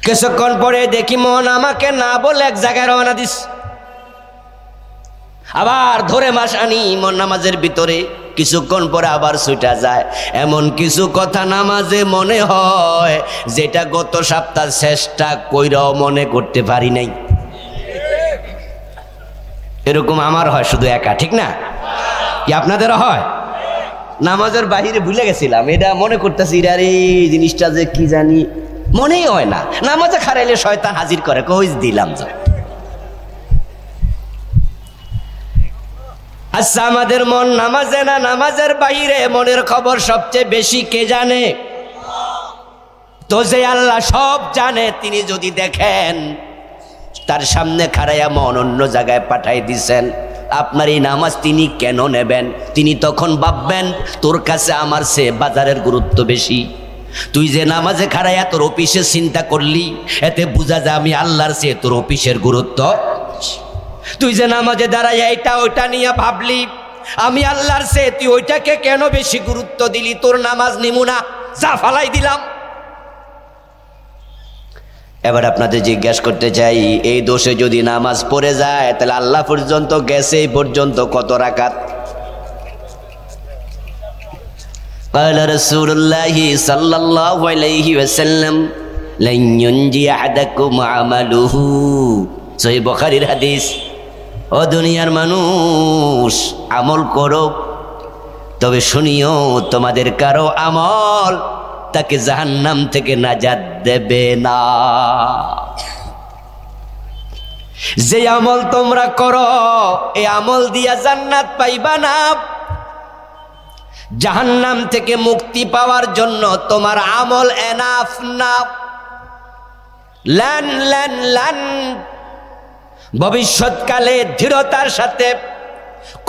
কিছুক্ষণ পরে দেখি মন আমাকে না বলে এক জায়গায় রওনা দিস, আবার ধরে মাস আনি মন নামাজের ভিতরে, কিছুক্ষণ পরে আবার ছুটা যায়। এমন কিছু কথা নামাজে মনে হয় যেটা গত সপ্তাহ চেষ্টা কইরাও মনে করতে পারি নাই। এরকম আমার হয় শুধু একা, ঠিক না? কি আপনাদেরও হয়? নামাজের বাহিরে ভুলে গেছিলাম, এটা মনে করতেছি আরে জিনিসটা যে কি জানি, মনেই হয় না। নামাজে খারাইলে শয়তান হাজির করে, কই দিলাম যা। আচ্ছা, আমাদের মন নামাজে না নামাজের বাহিরে, মনের খবর সবচেয়ে বেশি কে জানে? তো যে আল্লাহ সব জানে, তিনি যদি দেখেন তার সামনে খাড়াইয়া মন অন্য জায়গায় পাঠাই দিছেন, আপনার এই নামাজ তিনি কেন নেবেন? তিনি তখন ভাববেন তোর কাছে আমার চেয়ে বাজারের গুরুত্ব বেশি। তুই যে নামাজে খাড়াইয়া তোর অফিসের চিন্তা করলি, এতে বোঝা যায় আমি আল্লাহর চেয়ে তোর অফিসের গুরুত্ব। তুই যে নামাজে দাঁড়াইয়া এটা ওইটা নিয়ে ভাবলি, আমি আল্লাহর চেয়ে তুই ওইটাকে কেন বেশি গুরুত্ব দিলি? তোর নামাজ নিমুনা, যা ফালাই দিলাম। এবার আপনাদের জিজ্ঞাসা করতে চাই, এই দোষে যদি নামাজ পড়ে যায় তাহলে আল্লাহ পর্যন্ত গেছে এই পর্যন্ত কত রাকাত? قال رسول الله صلى الله عليه وسلم لن ينجي أحدكم عمله, সহিহ বুখারীর হাদিস। ও দুনিয়ার মানুষ, আমল করো, তবে শুনিও তোমাদের কারো আমল তাকে জাহান্নাম থেকে নাজাত দেবে না। যে আমল তোমরা করো এই আমল দিয়া জান্নাত পাইবা না। জাহান্নাম থেকে মুক্তি পাওয়ার জন্য তোমার আমল এনাফ না। লান লান লান, ভবিষ্যৎকালে দৃঢ়তার সাথে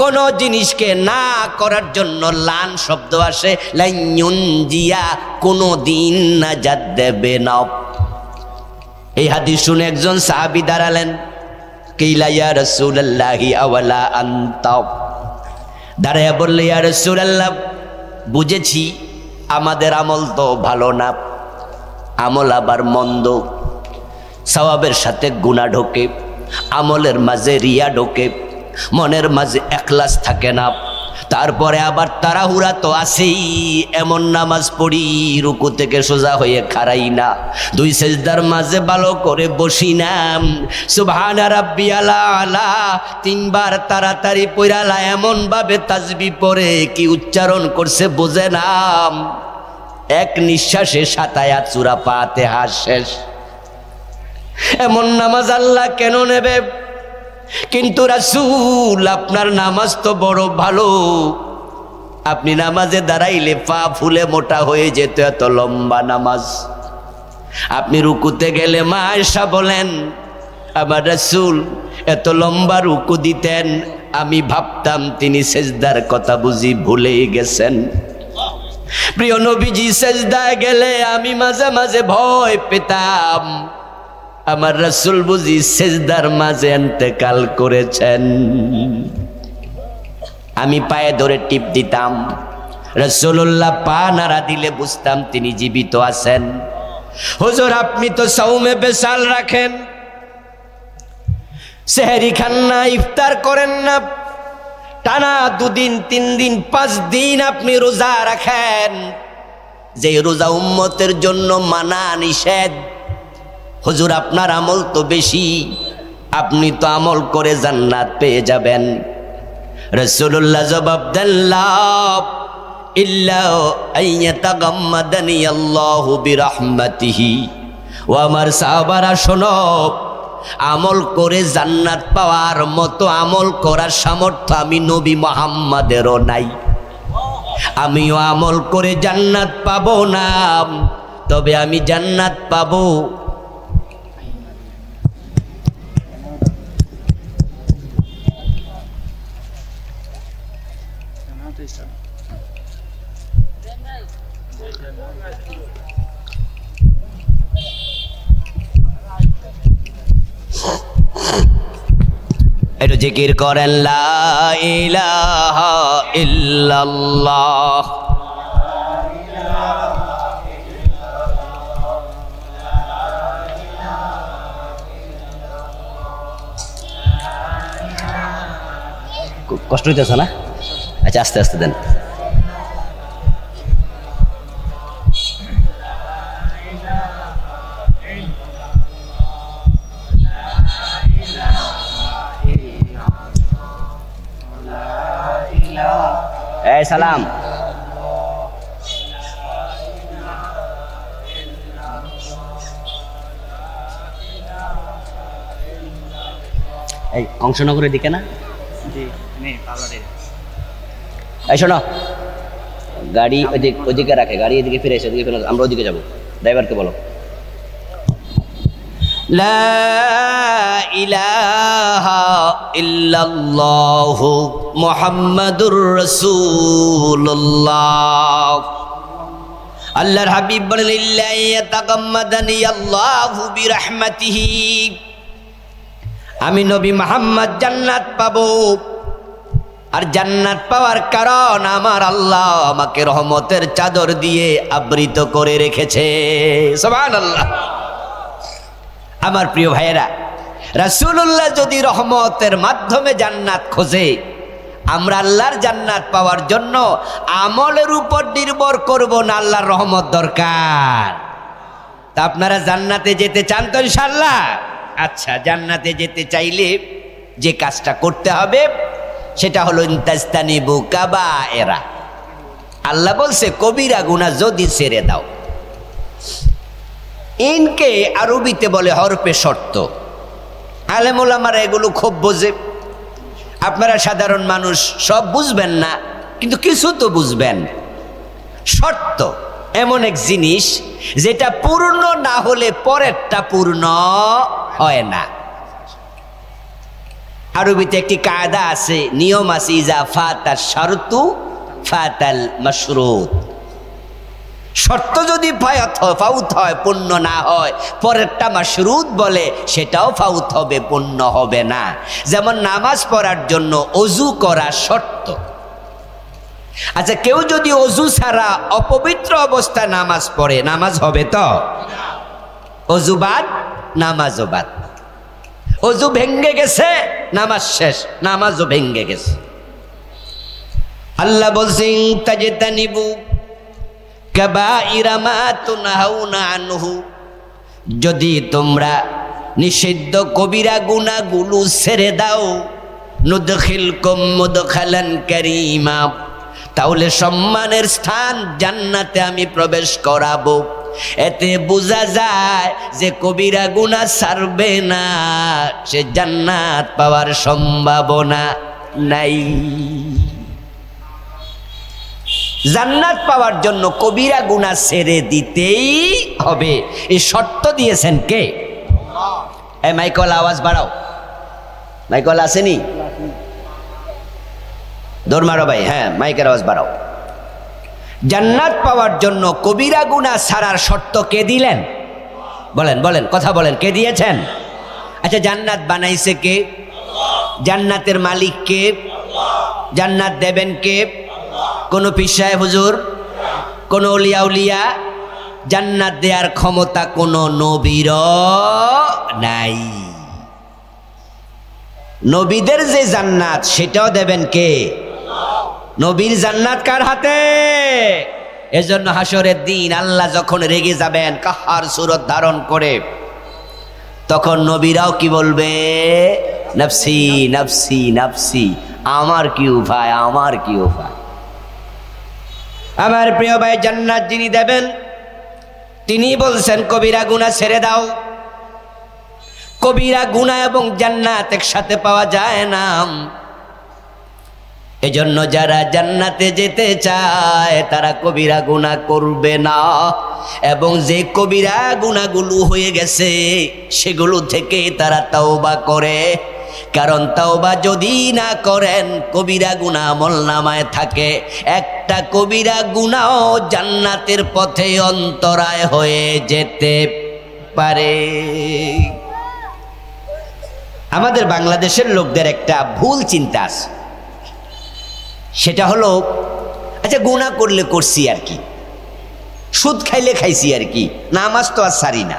কোন জিনিসকে না করার জন্য লান শব্দ আসে। লাইয়ুনজিয়া, কোনো দিন নাজাত দেবে না। এই হাদিস শুনে একজন সাহাবী দাঁড়ালেন, কিলা ইয়া রাসূলুল্লাহি আওয়ালা আনতা, দাঁড়ায়া বললে ইয়া রাসূলুল্লাহ, বুঝেছি আমাদের আমল তো ভালো না, আমল আবার মন্দ, সওয়াবের সাথে গুনাহ ঢোকে, আমলের মাঝে রিয়া ঢোকে, মনের মাঝে ইখলাস থাকে না, তারপরে আবার তাড়াহুড়া তো আছেই। এমন নামাজ পড়ি রুকু থেকে সোজা হয়ে খাড়াই না, 2 সেজদার মাঝে ভালো করে বসি না, সুবহানা রাব্বিয়াল আলা 3 বার তাড়াতাড়ি পড়ালা, এমন ভাবে তাসবিহ পড়ে কি উচ্চারণ করছে বোঝে না, এক নিঃশ্বাসে 7 আয়াত সূরা ফাতিহা শেষ। এমন নামাজ আল্লাহ কেন নেবে? কিন্তু রাসূল, আপনার নামাজ তো বড় ভালো, আপনি নামাজে দাঁড়াইলে পা ফুলে মোটা হয়ে যেত, এত লম্বা নামাজ। আপনি রুকুতে গেলে মা আয়েশা বলেন, আমার রাসূল এত লম্বা রুকু দিতেন, আমি ভাবতাম তিনি সেজদার কথা বুঝি ভুলেই গেছেন। প্রিয় নবীজি সেজদায় গেলে আমি মাঝে মাঝে ভয় পেতাম আমার রাসূল বুঝি সেজদার মাঝে ইন্তেকাল করেছেন। আমি পায়ে ধরে টিপ দিতাম, রাসূলুল্লাহ পা নাড়া দিলে বুঝতাম তিনি জীবিত আছেন। হুজুর আপনি তো সাওমে বেসাল রাখেন, সেহরি খান না, ইফতার করেন না, টানা 2 দিন 3 দিন 5 দিন আপনি রোজা রাখেন, যে রোজা উম্মতের জন্য মানা নিষেধ। হুজুর আপনার আমল তো বেশি, আপনি তো আমল করে জান্নাত পেয়ে যাবেন। রাসূলুল্লাহ জবাব দেন, লা ইল্লা আইয়াতাগাম্মাদানি আল্লাহু বিরহমাতিহি। ও আমার সাহাবারা শোনো, আমল করে জান্নাত পাওয়ার মতো আমল করার সামর্থ্য আমি নবী মুহাম্মাদেরও নাই। আমিও আমল করে জান্নাত পাবো না, তবে আমি জান্নাত পাবো একটু জিকির করেন, লা ইলাহা ইল্লাল্লাহ। কষ্ট হইতেছে না? আচ্ছা আস্তে আস্তে দেন। এই সালাম। এই কংসনগরের দিকে না? এই শোনো, গাড়ি ওইদিকে রাখে, গাড়ি এদিকে ফিরে এসে ওদিকে ফিরে, আমরা ওদিকে যাবো। ড্রাইভারকে বলো, লা ইলাহা ইল্লাল্লাহু মুহাম্মাদুর রাসূলুল্লাহ। আল্লাহর হাবিব বলেন, ইল্লা ইয়াতাগাম্মাদানি আল্লাহু বিরহমাতিহি। আমি নবী মুহাম্মদ জান্নাত পাবো, আর জান্নাত পাওয়ার কারণ আমার আল্লাহ আমাকে রহমতের চাদর দিয়ে আবৃত করে রেখেছে। সুবহানাল্লাহ। আমার প্রিয় ভাইয়েরা, রাসূলুল্লাহ যদি রহমতের মাধ্যমে জান্নাত খোঁজে, আমরা আল্লাহর জান্নাত পাওয়ার জন্য আমলের উপর নির্ভর করব না, আল্লাহর রহমত দরকার। তা আপনারা জান্নাতে যেতে চান তো ইনশাআল্লাহ? আচ্ছা, জান্নাতে যেতে চাইলে যে কাজটা করতে হবে সেটা হলো ইনতাস্তানিবু কাবায়েরা। আল্লাহ বলছে কবিরা গুনাহ যদি ছেড়ে দাও। ইনকে আরবিতে বলে হরফে শর্ত। আলেম ওলামারা এগুলো খুব বোঝে, আপনারা সাধারণ মানুষ সব বুঝবেন না, কিন্তু কিছু তো বুঝবেন। শর্ত এমন এক জিনিস যেটা পূর্ণ না হলে পরেরটা পূর্ণ হয় না। আরবিতে একটি কায়দা আছে, নিয়ম আছে, ইজা ফাতাল শারতু ফাতাল মাশরুত। শর্ত যদি ফাউত হয়, পূর্ণ না হয়, পরেরটা মাশরুত বলে, সেটাও ফাউত হবে, পূর্ণ হবে না। যেমন নামাজ পড়ার জন্য অজু করা শর্ত। আচ্ছা, কেউ যদি অজু ছাড়া অপবিত্র অবস্থায় নামাজ পড়ে, নামাজ হবে তো? অজু বাদ, নামাজও বাদ। অজু ভেঙ্গে গেছে, নামাজ শেষ, নামাজও ভেঙ্গে গেছে। আল্লাহ বলছেন, তাজতানিবু কাবাইরা মা তুনহাউনা আনহু। যদি তোমরা নিষিদ্ধ কবিরা গুনাহগুলো ছেড়ে দাও, নুদখিলকুম মুদখালান কারীমা, তাহলে সম্মানের স্থান জান্নাতে আমি প্রবেশ করাবো। এতে বোঝা যায় যে কবিরা গুনাহ ছাড়বে না, সে জান্নাত পাওয়ার সম্ভাবনা নাই। জান্নাত পাওয়ার জন্য কবিরা গুনাহ ছেড়ে দিতেই হবে, এই শর্ত দিয়েছেন কে? এই মাইকল আওয়াজ বাড়াও, মাইকল আসেনি? দৌড় মারো ভাই, হ্যাঁ মাইকের আওয়াজ বাড়াও। জান্নাত পাওয়ার জন্য কবিরা গুনাহ ছাড়ার শর্ত কে দিলেন? বলেন বলেন, কথা বলেন, কে দিয়েছেন? আচ্ছা, জান্নাত বানাইছে কে? জান্নাতের মালিক কে? জান্নাত দেবেন কে? কোন পীর সাহেব হুজুর, কোন ওলিয়া উলিয়া? জান্নাত দেওয়ার ক্ষমতা কোন নবীর নাই। নবীদের যে জান্নাত সেটাও দেবেন কে? নবীর জান্নাত কার হাতে? এজন্য হাসরের দিন আল্লাহ যখন রেগে যাবেন কাহার সুরত ধারণ করে, তখন নবীরাও কি বলবে? নফসি নফসি নফসি, আমার কি উপায়, আমার কি উপায়। আমার প্রিয় ভাই, জান্নাত যিনি দেবেন তিনি বলছেন কবিরা গুনাহ ছেড়ে দাও। কবিরা গুনাহ এবং জান্নাত একসাথে পাওয়া যায় না। এজন্য যারা জান্নাতে যেতে চায় তারা কবিরা গুনাহ করবে না, এবং যে কবিরা গুনাহগুলো হয়ে গেছে সেগুলো থেকে তারা তওবা করে। কারণ তওবা যদি না করেন, কবিরা গুনাহ আমলনামায় থাকে, একটা কবিরা গুনাহ জান্নাতের পথে অন্তরায় হয়ে যেতে পারে। আমাদের বাংলাদেশের লোকদের একটা ভুল চিন্তা আছে, সেটা হলো আচ্ছা গুনাহ করলে করছি আর কি, সুদ খাইলে খাইছি আর কি, নামাজ তো আর সারি না।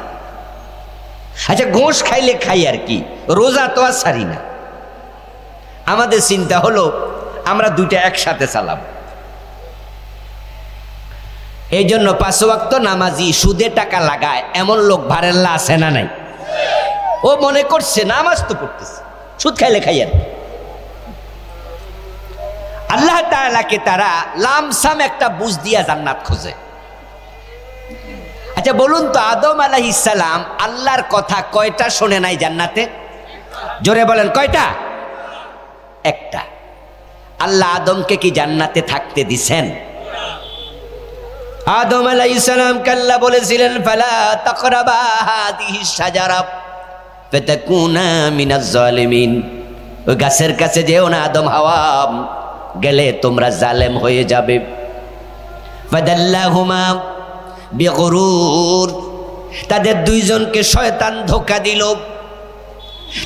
আচ্ছা ঘোষ খাইলে খাই আর কি, রোজা তো আর সারি না। আমাদের চিন্তা হলো আমরা দুইটা একসাথে চালাব। এই জন্য 5 ওয়াক্ত নামাজি সুদে টাকা লাগায় এমন লোক ভারেল্লা আছে না নাই? ও মনে করছে নামাজ তো পড়তেছে, সুদ খাইলে খাই আর কি। আল্লাহ তাআলাকে তারা লামসাম একটা বুঝ দিয়া জান্নাত খোঁজে। আচ্ছা বলুন তো, আদম আলাইহিস সালাম আল্লাহর কথা কয়টা শুনে নাই জান্নাতে? জোরে বলেন, কয়টা? একটা। আল্লাহ আদমকে কি জান্নাতে থাকতে দিছেন? আদম আলাইহিস সালামকে আল্লাহ বলেছিলেন ফালা তাকরাবা হাদিহিস শাজারা ফাতাকুনা মিনাজ জালিমিন, ওই গাছের কাছে যেও না আদম হাওয়া, গেলে তোমরা জালেম হয়ে যাবে। ফাদাল্লাহুমা বিগুরুর, তাদের দুইজনকে শয়তান ধোঁকা দিল।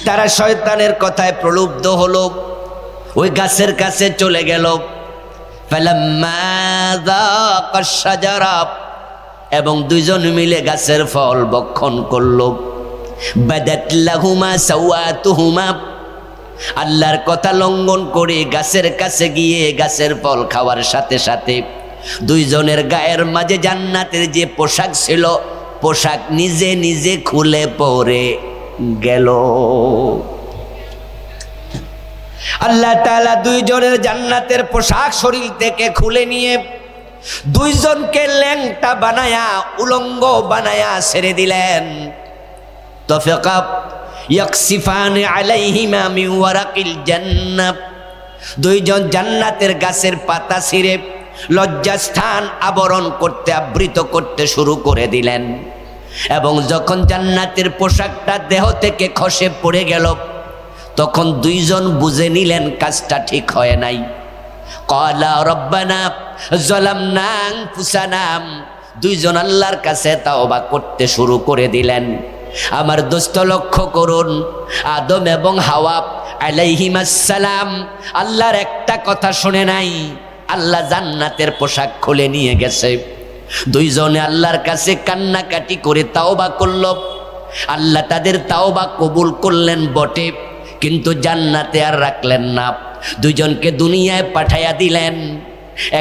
তারা শয়তানের কথায় প্রলুব্ধ হলো, ওই গাছের কাছে চলে গেল। ফালাম্মা যাকাশ শাজারা, এবং দুইজন মিলে গাছের ফল ভক্ষণ করল। বাদাত লাহুমা সাওয়াতুহুমা, আল্লাহর কথা লঙ্ঘন করে গাছের কাছে গিয়ে গাছের ফল খাওয়ার সাথে সাথে দুইজনের গায়ের মাঝে জান্নাতের যে পোশাক ছিল, পোশাক নিজে নিজে খুলে পড়ে গেল। আল্লাহ তাআলা দুইজনের জান্নাতের পোশাক শরীর থেকে খুলে নিয়ে দুইজনকে ল্যাংটা বানায়া, উলঙ্গ বানায়া ছেড়ে দিলেন। তফিকা ইয়াকসিফানি আলাইহিমা মিন ওয়ারাকিল জান্নাহ, দুইজন জান্নাতের গাছের পাতা ছিঁড়ে লজ্জাস্থান আবরণ করতে, আবৃত করতে শুরু করে দিলেন। এবং যখন জান্নাতের পোশাকটা দেহ থেকে খসে পড়ে গেল, তখন দুইজন বুঝে নিলেন কাজটা ঠিক হয় নাই। ক্বালা রব্বানা যালামনা আনফুসানা, দুইজন আল্লাহর কাছে তাওবা করতে শুরু করে দিলেন। আমার দোস্ত লক্ষ্য করুন, আদম এবং হাওয়া আলাইহিমাস সালাম আল্লাহর একটা কথা শুনে নাই, আল্লাহ জান্নাতের পোশাক খুলে নিয়ে গেছে। দুইজনে আল্লাহর কাছে কান্নাকাটি করে তাওবা করল। আল্লাহ তাদের তাওবা কবুল করলেন বটে, কিন্তু জান্নাতে আর রাখলেন না, দুইজনকে দুনিয়ায় পাঠাইয়া দিলেন।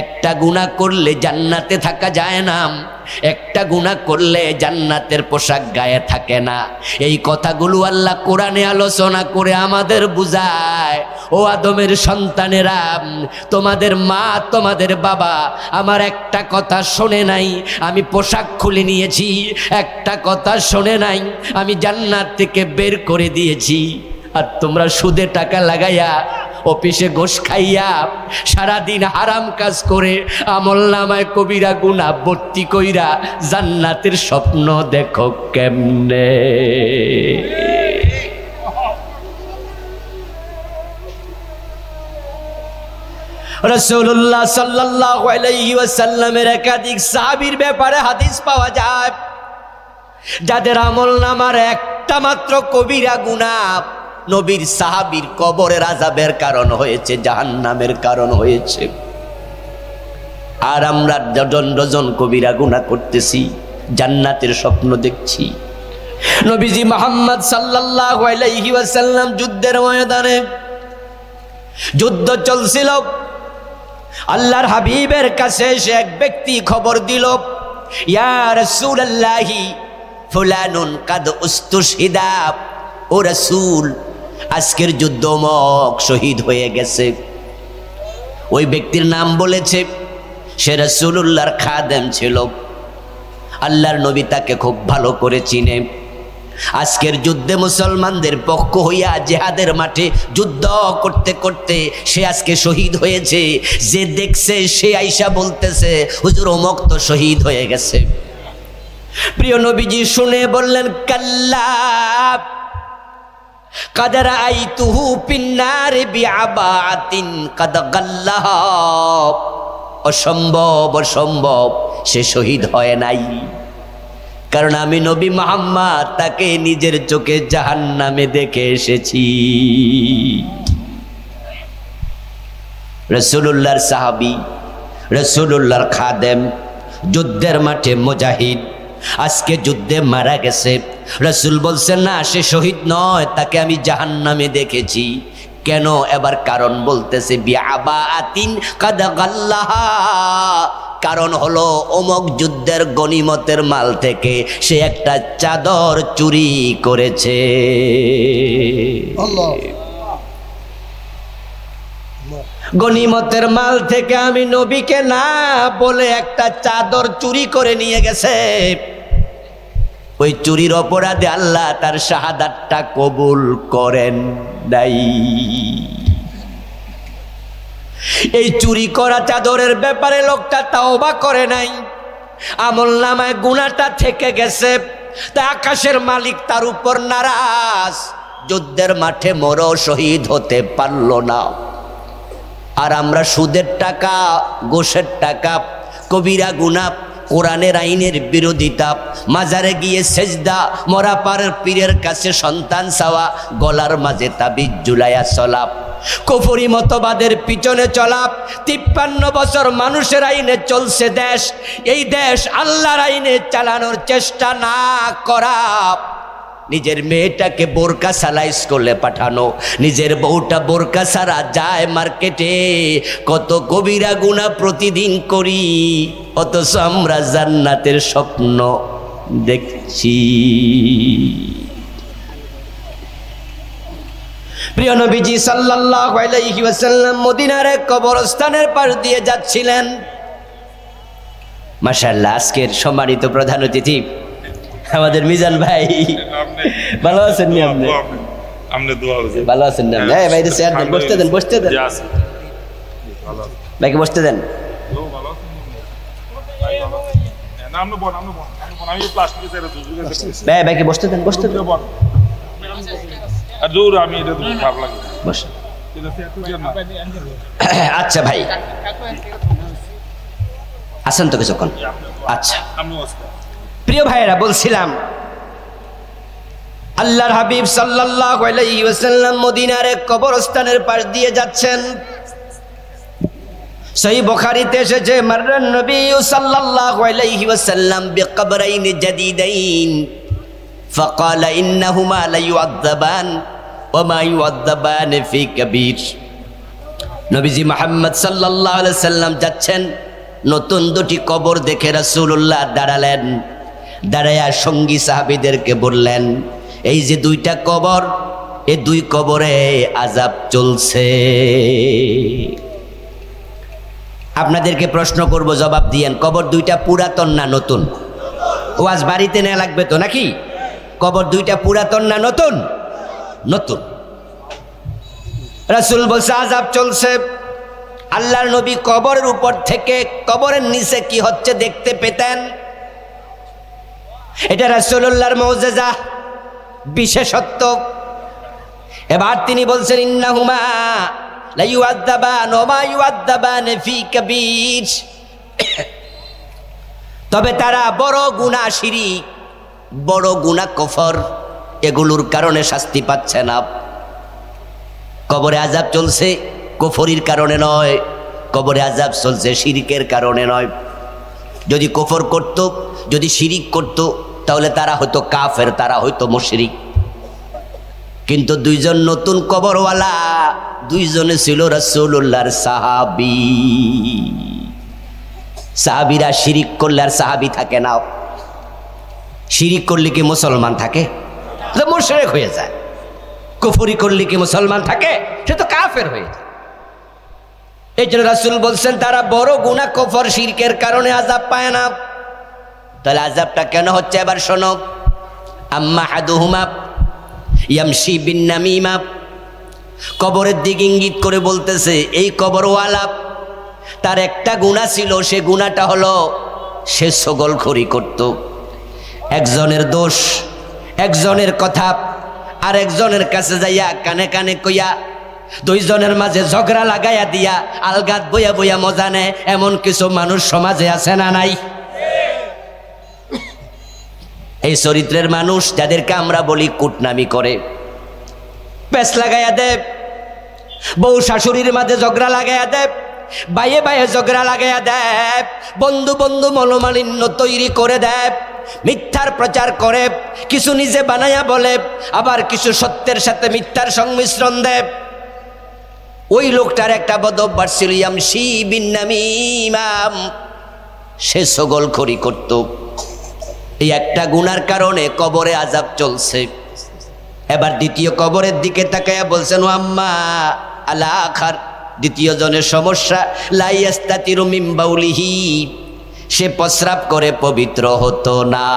একটা গুনাহ করলে জান্নাতে থাকা যায় না, একটা গুনাহ করলে জান্নাতের পোশাক গায়ে থাকে না। এই কথাগুলো আল্লাহ কোরআনে আলোচনা করে আমাদের বুঝায়, ও আদমের সন্তানেরা, তোমাদের মা তোমাদের বাবা আমার একটা কথা শোনে নাই, আমি পোশাক খুলে নিয়েছি। একটা কথা শোনে নাই, আমি জান্নাত থেকে বের করে দিয়েছি। আর তোমরা সুদে টাকা লাগাইয়া, অফিসে ঘোষ খাইয়া, সারাদিন হারাম কাজ করে আমলনামায় কবিরা গুনাহ ভর্তি কইরা জান্নাতের স্বপ্ন দেখো কেমনে। রাসূলুল্লাহ সাল্লাল্লাহু আলাইহি ওয়াসাল্লামের একাধিক সাহাবীর ব্যাপারে হাদিস পাওয়া যায় যাদের আমলনামার একটা মাত্র কবিরা গুনাহ নবীর সাহাবীর কবরের আযাবের কারণ হয়েছে, জাহান্নামের কারণ হয়েছে। আর আমরা ডজন ডজন কবিরা গুনাহ করতেছি, জান্নাতের স্বপ্ন দেখছি। নবীজি মুহাম্মদ সাল্লাল্লাহু আলাইহি ওয়াসাল্লাম যুদ্ধের ময়দানে, যুদ্ধ চলছিল, আল্লাহর হাবিবের কাছে এসে এক ব্যক্তি খবর দিল, ইয়া রাসূলুল্লাহি ফুলানুন কাদ উস্তুশহিদা, ও রাসূল আজকের যুদ্ধ অমুক শহীদ হয়ে গেছে। ওই ব্যক্তির নাম বলেছে, সে রাসূলুল্লাহর খাদেম ছিল, আল্লাহর নবী তাকে খুব ভালো করে চিনে। আজকের যুদ্ধে মুসলমানদের পক্ষ হইয়া জিহাদের মাঠে যুদ্ধ করতে করতে সে আজকে শহীদ হয়েছে। যে দেখছে সে আইসা বলতেছে, হুজুর অমুক তো শহীদ হয়ে গেছে। প্রিয় নবীজি শুনে বললেন, কাল্লা কাদ রাআইতুহু ফিন্নার বিআবাতিন কাদ গাল্লাহা, অসম্ভব অসম্ভব, সে শহীদ হয় নাই, কারণ আমি নবী মুহাম্মদ তাকে নিজের চোখে জাহান্নামে দেখে এসেছি। রাসূলুল্লাহর সাহাবী, রাসূলুল্লাহর খাদেম, যুদ্ধের মাঠে মুজাহিদ, আজকে যুদ্ধে মারা গেছে। রাসূল বলছেন না সে শহীদ নয়, তাকে আমি জাহান্নামে দেখেছি। কেন? এবার কারণ বলতেছে, বিআবাতিন কাদ গাল্লাহা, কারণ হলো অমুক যুদ্ধের গনিমতের মাল থেকে সে একটা চাদর চুরি করেছে। গনিমতের মাল থেকে আমি নবীকে না বলে একটা চাদর চুরি করে নিয়ে গেছে। ওই চুরির অপরাধে আল্লাহ তার শাহাদাতটা কবুল করেন নাই। এই চুরি করা চাদরের ব্যাপারে লোকটা তাওবা করে নাই, আমলনামায় গুনাহটা থেকে গেছে। তা আকাশের মালিক তার উপর নারাজ, যুদ্ধের মাঠে মরও শহীদ হতে পারল না। আর আমরা সুদের টাকা, ঘুষের টাকা, কবিরা গুনাহ, কোরআনের আইনের বিরোধিতা, মাজারে গিয়ে সেজদা, মরা পারের পীরের কাছে সন্তান চাওয়া, গলার মাঝে তাবিজ ঝুলাইয়া চলা, কুফরি মতবাদের পিছনে চলা, 53 বছর মানুষের আইনে চলছে দেশ, এই দেশ আল্লাহর আইনে চালানোর চেষ্টা না করা, নিজের মেয়েটাকে বোরকা সালাই স্কুলে পাঠানো, নিজের বউটা বোরকা ছাড়া যায় মার্কেটে, কত কবিরা গুনাহ প্রতিদিন করি, অথচ আমরা জান্নাতের স্বপ্ন দেখছি। প্রিয় নবীজি সাল্লাল্লাহু আলাইহি ওয়াসাল্লাম মদিনার এক কবরস্থানের পাশ দিয়ে যাচ্ছিলেন। মাশাআল্লাহ, আজকের সম্মানিত প্রধান অতিথি আমাদের মিজান ভাই, ভালো আছেন নি আপনি? আপনি দোয়া করবেন, ভালো আছেন না? এই ভাই চেয়ার দেন, বসতে দেন, বসতে দেন, ভাইকে বসতে দেন। ভাইকে বসতে দেন, বসতে দেন। আচ্ছা ভাই আসেন তো কিছুক্ষণ। আচ্ছা প্রিয় ভাইয়েরা, বলছিলাম আল্লাহর হাবিব সাল্লাল্লাহু আলাইহি ওয়াসাল্লাম মদিনার এক কবরস্থানের পাশ দিয়ে যাচ্ছেন। সহিহ বুখারীতে এসেছে, মাররান নবী সাল্লাল্লাহু আলাইহি ওয়াসাল্লাম বিকবরাইন জাদিদাইন ফাকালা ইন্নাহুমা লা ইউআযাবান ওয়া মা ইউআযাবান ফি কাবীর। নবীজি মুহাম্মদ সাল্লাল্লাহু আলাইহি ওয়াসাল্লাম যাচ্ছেন, নতুন দুটি কবর দেখে রাসূলুল্লাহ দাঁড়ালেন। দাঁড়ায়া সঙ্গী সাহাবীদেরকে বললেন, এই যে দুইটা কবর, এই দুই কবরে আযাব চলছে। আপনাদেরকে প্রশ্ন করব, জবাব দিয়েন, কবর দুইটা পুরাতন না নতুন? ওয়াজ বাড়িতে নেওয়া লাগবে তো নাকি? কবর দুইটা পুরাতন না নতুন? নতুন। রাসূল বলছে আযাব চলছে। আল্লাহর নবী কবরের উপর থেকে কবরের নিচে কি হচ্ছে দেখতে পেতেন। এটা রাসূলুল্লাহর মুজিজা, বিশেষত্ব। এবার তিনি বলছেন, ইন্নাহুমা লা ইউআযাবান ওয়া মা ইউআযাবান ফি কাবীর, তবে তারা বড় গুনাহ শিরক, বড় গুনাহ কুফর, এগুলোর কারণে শাস্তি পাচ্ছে না। কবরে আযাব চলছে কুফরির কারণে নয়, কবরে আযাব চলছে শিরকের কারণে নয়। যদি কুফর করত, যদি শিরিক করত, তাহলে তারা হয়তো কাফের, তারা হয়তো মুশরিক। কিন্তু দুইজন নতুন কবরওয়ালা, দুইজনে ছিল রাসূলুল্লাহর সাহাবী। সাহাবীরা শিরিক করলে আর সাহাবী থাকে না। শিরিক করলে কি মুসলমান থাকে? তো মুশরিক হয়ে যায়। কুফরি করলে কি মুসলমান থাকে? সে তো কাফের হয়ে যায়। এই জন্য রাসূল বলছেন তারা বড় গুনাহ কুফর শিরকের কারণে আযাব পায় না। তাহলে আযাবটা কেন হচ্ছে এবার শোনো। আম্মা হাদুহুমা ইয়ামশি বিন নামিমা, কবরের দিকে ইঙ্গিত করে বলতেছে এই কবরওয়ালা তার একটা গুনাহ ছিল, সে গুনাহটা হলো সে ছগলখড়ি করত। একজনের দোষ, একজনের কথা আর একজনের কাছে যাইয়া কানে কানে কইয়া দুইজনের মাঝে ঝগড়া লাগাইয়া দিয়া আলগাত বইয়া বইয়া মজা নেয়, এমন কিছু মানুষ সমাজে আছে না নাই? এই চরিত্রের মানুষ যাদেরকে আমরা বলি কুটনামি করে, পেছ লাগাইয়া দেব, বউ শাশুড়ির মাঝে ঝগড়া লাগাইয়া দেব, বাইয়ে বাইয়ে ঝগড়া লাগাইয়া দেব, বন্ধু বন্ধু মনোমালিন্য তৈরি করে দেব, মিথ্যার প্রচার করে, কিছু নিজে বানাইয়া বলে, আবার কিছু সত্যের সাথে মিথ্যার সংমিশ্রণ দেব। ওই লোকটার একটা বদ অভ্যাস ছিল, ইয়ামশি বিন নামিমা, সে ছগলখড়ি করত। এই একটা গুনার কারণে কবরে আযাব চলছে। এবার দ্বিতীয় কবরের দিকে তাকাইয়া বলছেন ও আম্মা আলা আখার, দ্বিতীয় জনের সমস্যা লা ইয়াস্তাতিরু মিন বাউলিহি, সে প্রস্রাব করে পবিত্র হতো না।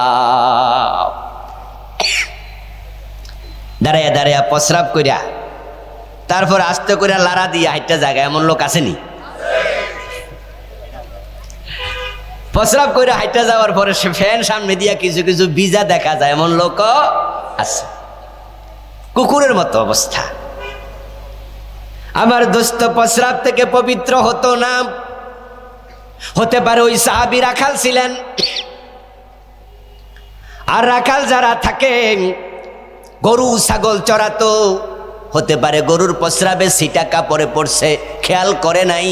দাঁড়াইয়া দাঁড়াইয়া প্রস্রাব কইরা তারপর আস্তে করে লাড়া দিয়ে হাইটা জায়গা, এমন লোক আসেনি? প্রস্রাব করে হাইটা যাওয়ার পরে সে ফ্যান সামনে দিয়া কিছু কিছু ভিজা দেখা যায়, এমন লোক আছে। কুকুরের মতো অবস্থা। আমার দোস্ত প্রস্রাব থেকে পবিত্র হতো না। হতে পারে ওই সাহাবী রাখাল ছিলেন, আর রাখাল যারা থাকেন গরু ছাগল চড়াতো, হতে পারে গরুর প্রস্রাবে ছিটা কাপড়ে পড়ছে, খেয়াল করে নাই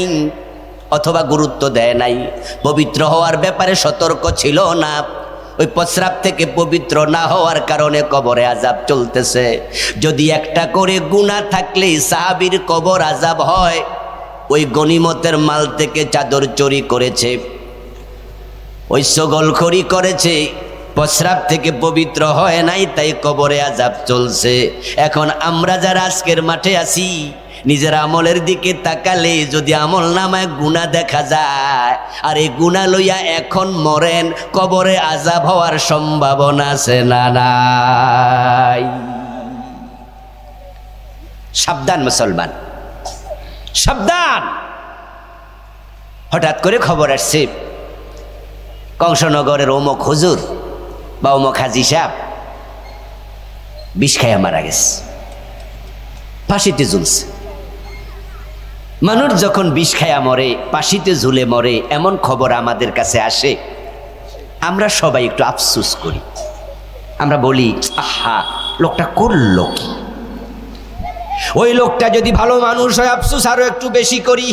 অথবা গুরুত্ব দেয় নাই, পবিত্র হওয়ার ব্যাপারে সতর্ক ছিল না। ওই প্রস্রাব থেকে পবিত্র না হওয়ার কারণে কবরে আযাব চলতেছে। যদি একটা করে গুনাহ থাকলে সাহাবীর কবর আযাব হয়, ওই গনিমতের মাল থেকে চাদর চুরি করেছে, ওই ছগলখড়ি করেছে, প্রস্রাব থেকে পবিত্র হয় নাই, তাই কবরে আযাব চলছে। এখন আমরা যারা আজকের মাঠে আছি, নিজের আমলের দিকে তাকালে যদি আমল নামায় গুনাহ দেখা যায়, আর এই গুনাহ লইয়া এখন মরেন, কবরে আযাব হওয়ার সম্ভাবনা আছে না নাই? সাবধান মুসলমান, সাবধান। হঠাৎ করে খবর আসছে কংসনগরের অমুক হুজুর বা অমুক হাজি সাহেব বিষ খাইয়া মারা গেছে, ফাঁসিতে ঝুলছে। মানুষ যখন বিষ খাইয়া মরে, ফাঁসিতে ঝুলে মরে, এমন খবর আমাদের কাছে আসে, আমরা সবাই একটু আফসোস করি। আমরা বলি আহা, লোকটা করলো কি? ওই লোকটা যদি ভালো মানুষ হয় আফসোস আরো একটু বেশি করি।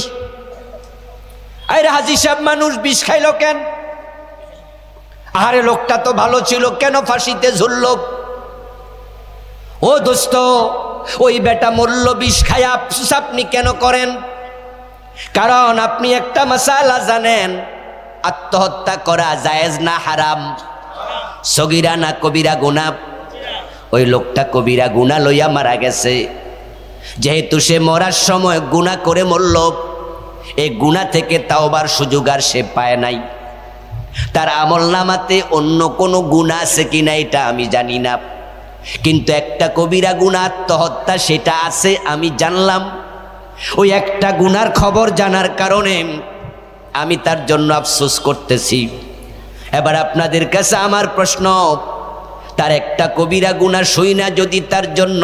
আরে হাজি সাহেব মানুষ বিষ খাইলো কেন? আরে লোকটা তো ভালো ছিল, কেন ফাঁসিতে ঝুলল? ও দোস্ত, ওই বেটা মরল বিষ খায়া, আফসোস আপনি কেন করেন? কারণ আপনি একটা মাসালা জানেন, আত্মহত্যা করা জায়েজ না হারাম? সগীরা না কবিরা গুনাহ? ওই লোকটা কবিরা গুনাহ লইয়া মারা গেছে। যেহেতু সে মরার সময় গুনাহ করে মরল, এই গুনাহ থেকে তাওবার সুযোগ আর সে পায় নাই। তার আমল নামাতে অন্য কোনো গুনাহ আছে কিনা এটা আমি জানি না, কিন্তু একটা কবিরা গুনাহ আত্মহত্যা সেটা আছে আমি জানলাম। ওই একটা গুনার খবর জানার কারণে আমি তার জন্য আফসোস করতেছি। এবার আপনাদের কাছে আমার প্রশ্ন, তার একটা কবিরা গুনাহ শুইনা যদি তার জন্য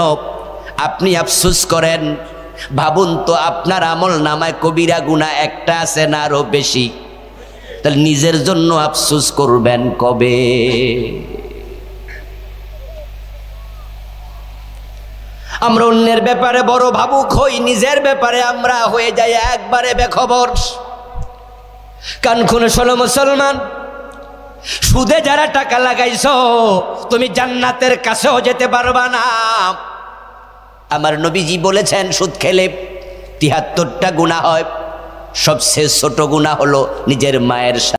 আপনি আফসোস করেন, ভাবুন তো আপনার আমল নামায় কবিরা গুনাহ একটা আছে না আরো বেশি? তাহলে নিজের জন্য আফসোস করবেন কবে? আমরা অন্যের ব্যাপারে বড় ভাবুক হই, নিজের ব্যাপারে আমরা হয়ে যাই একবারে বেখবর। কান খুলে শোনো মুসলমান, সুদে যারা টাকা লাগাইছো তুমি জান্নাতের কাছেও যেতে পারবা না। আমার নবীজি বলেছেন সুদ খেলে ৭৩টা গুনাহ হয়, সবচেয়ে ছোট গুনাহ হলো নিজের মায়ের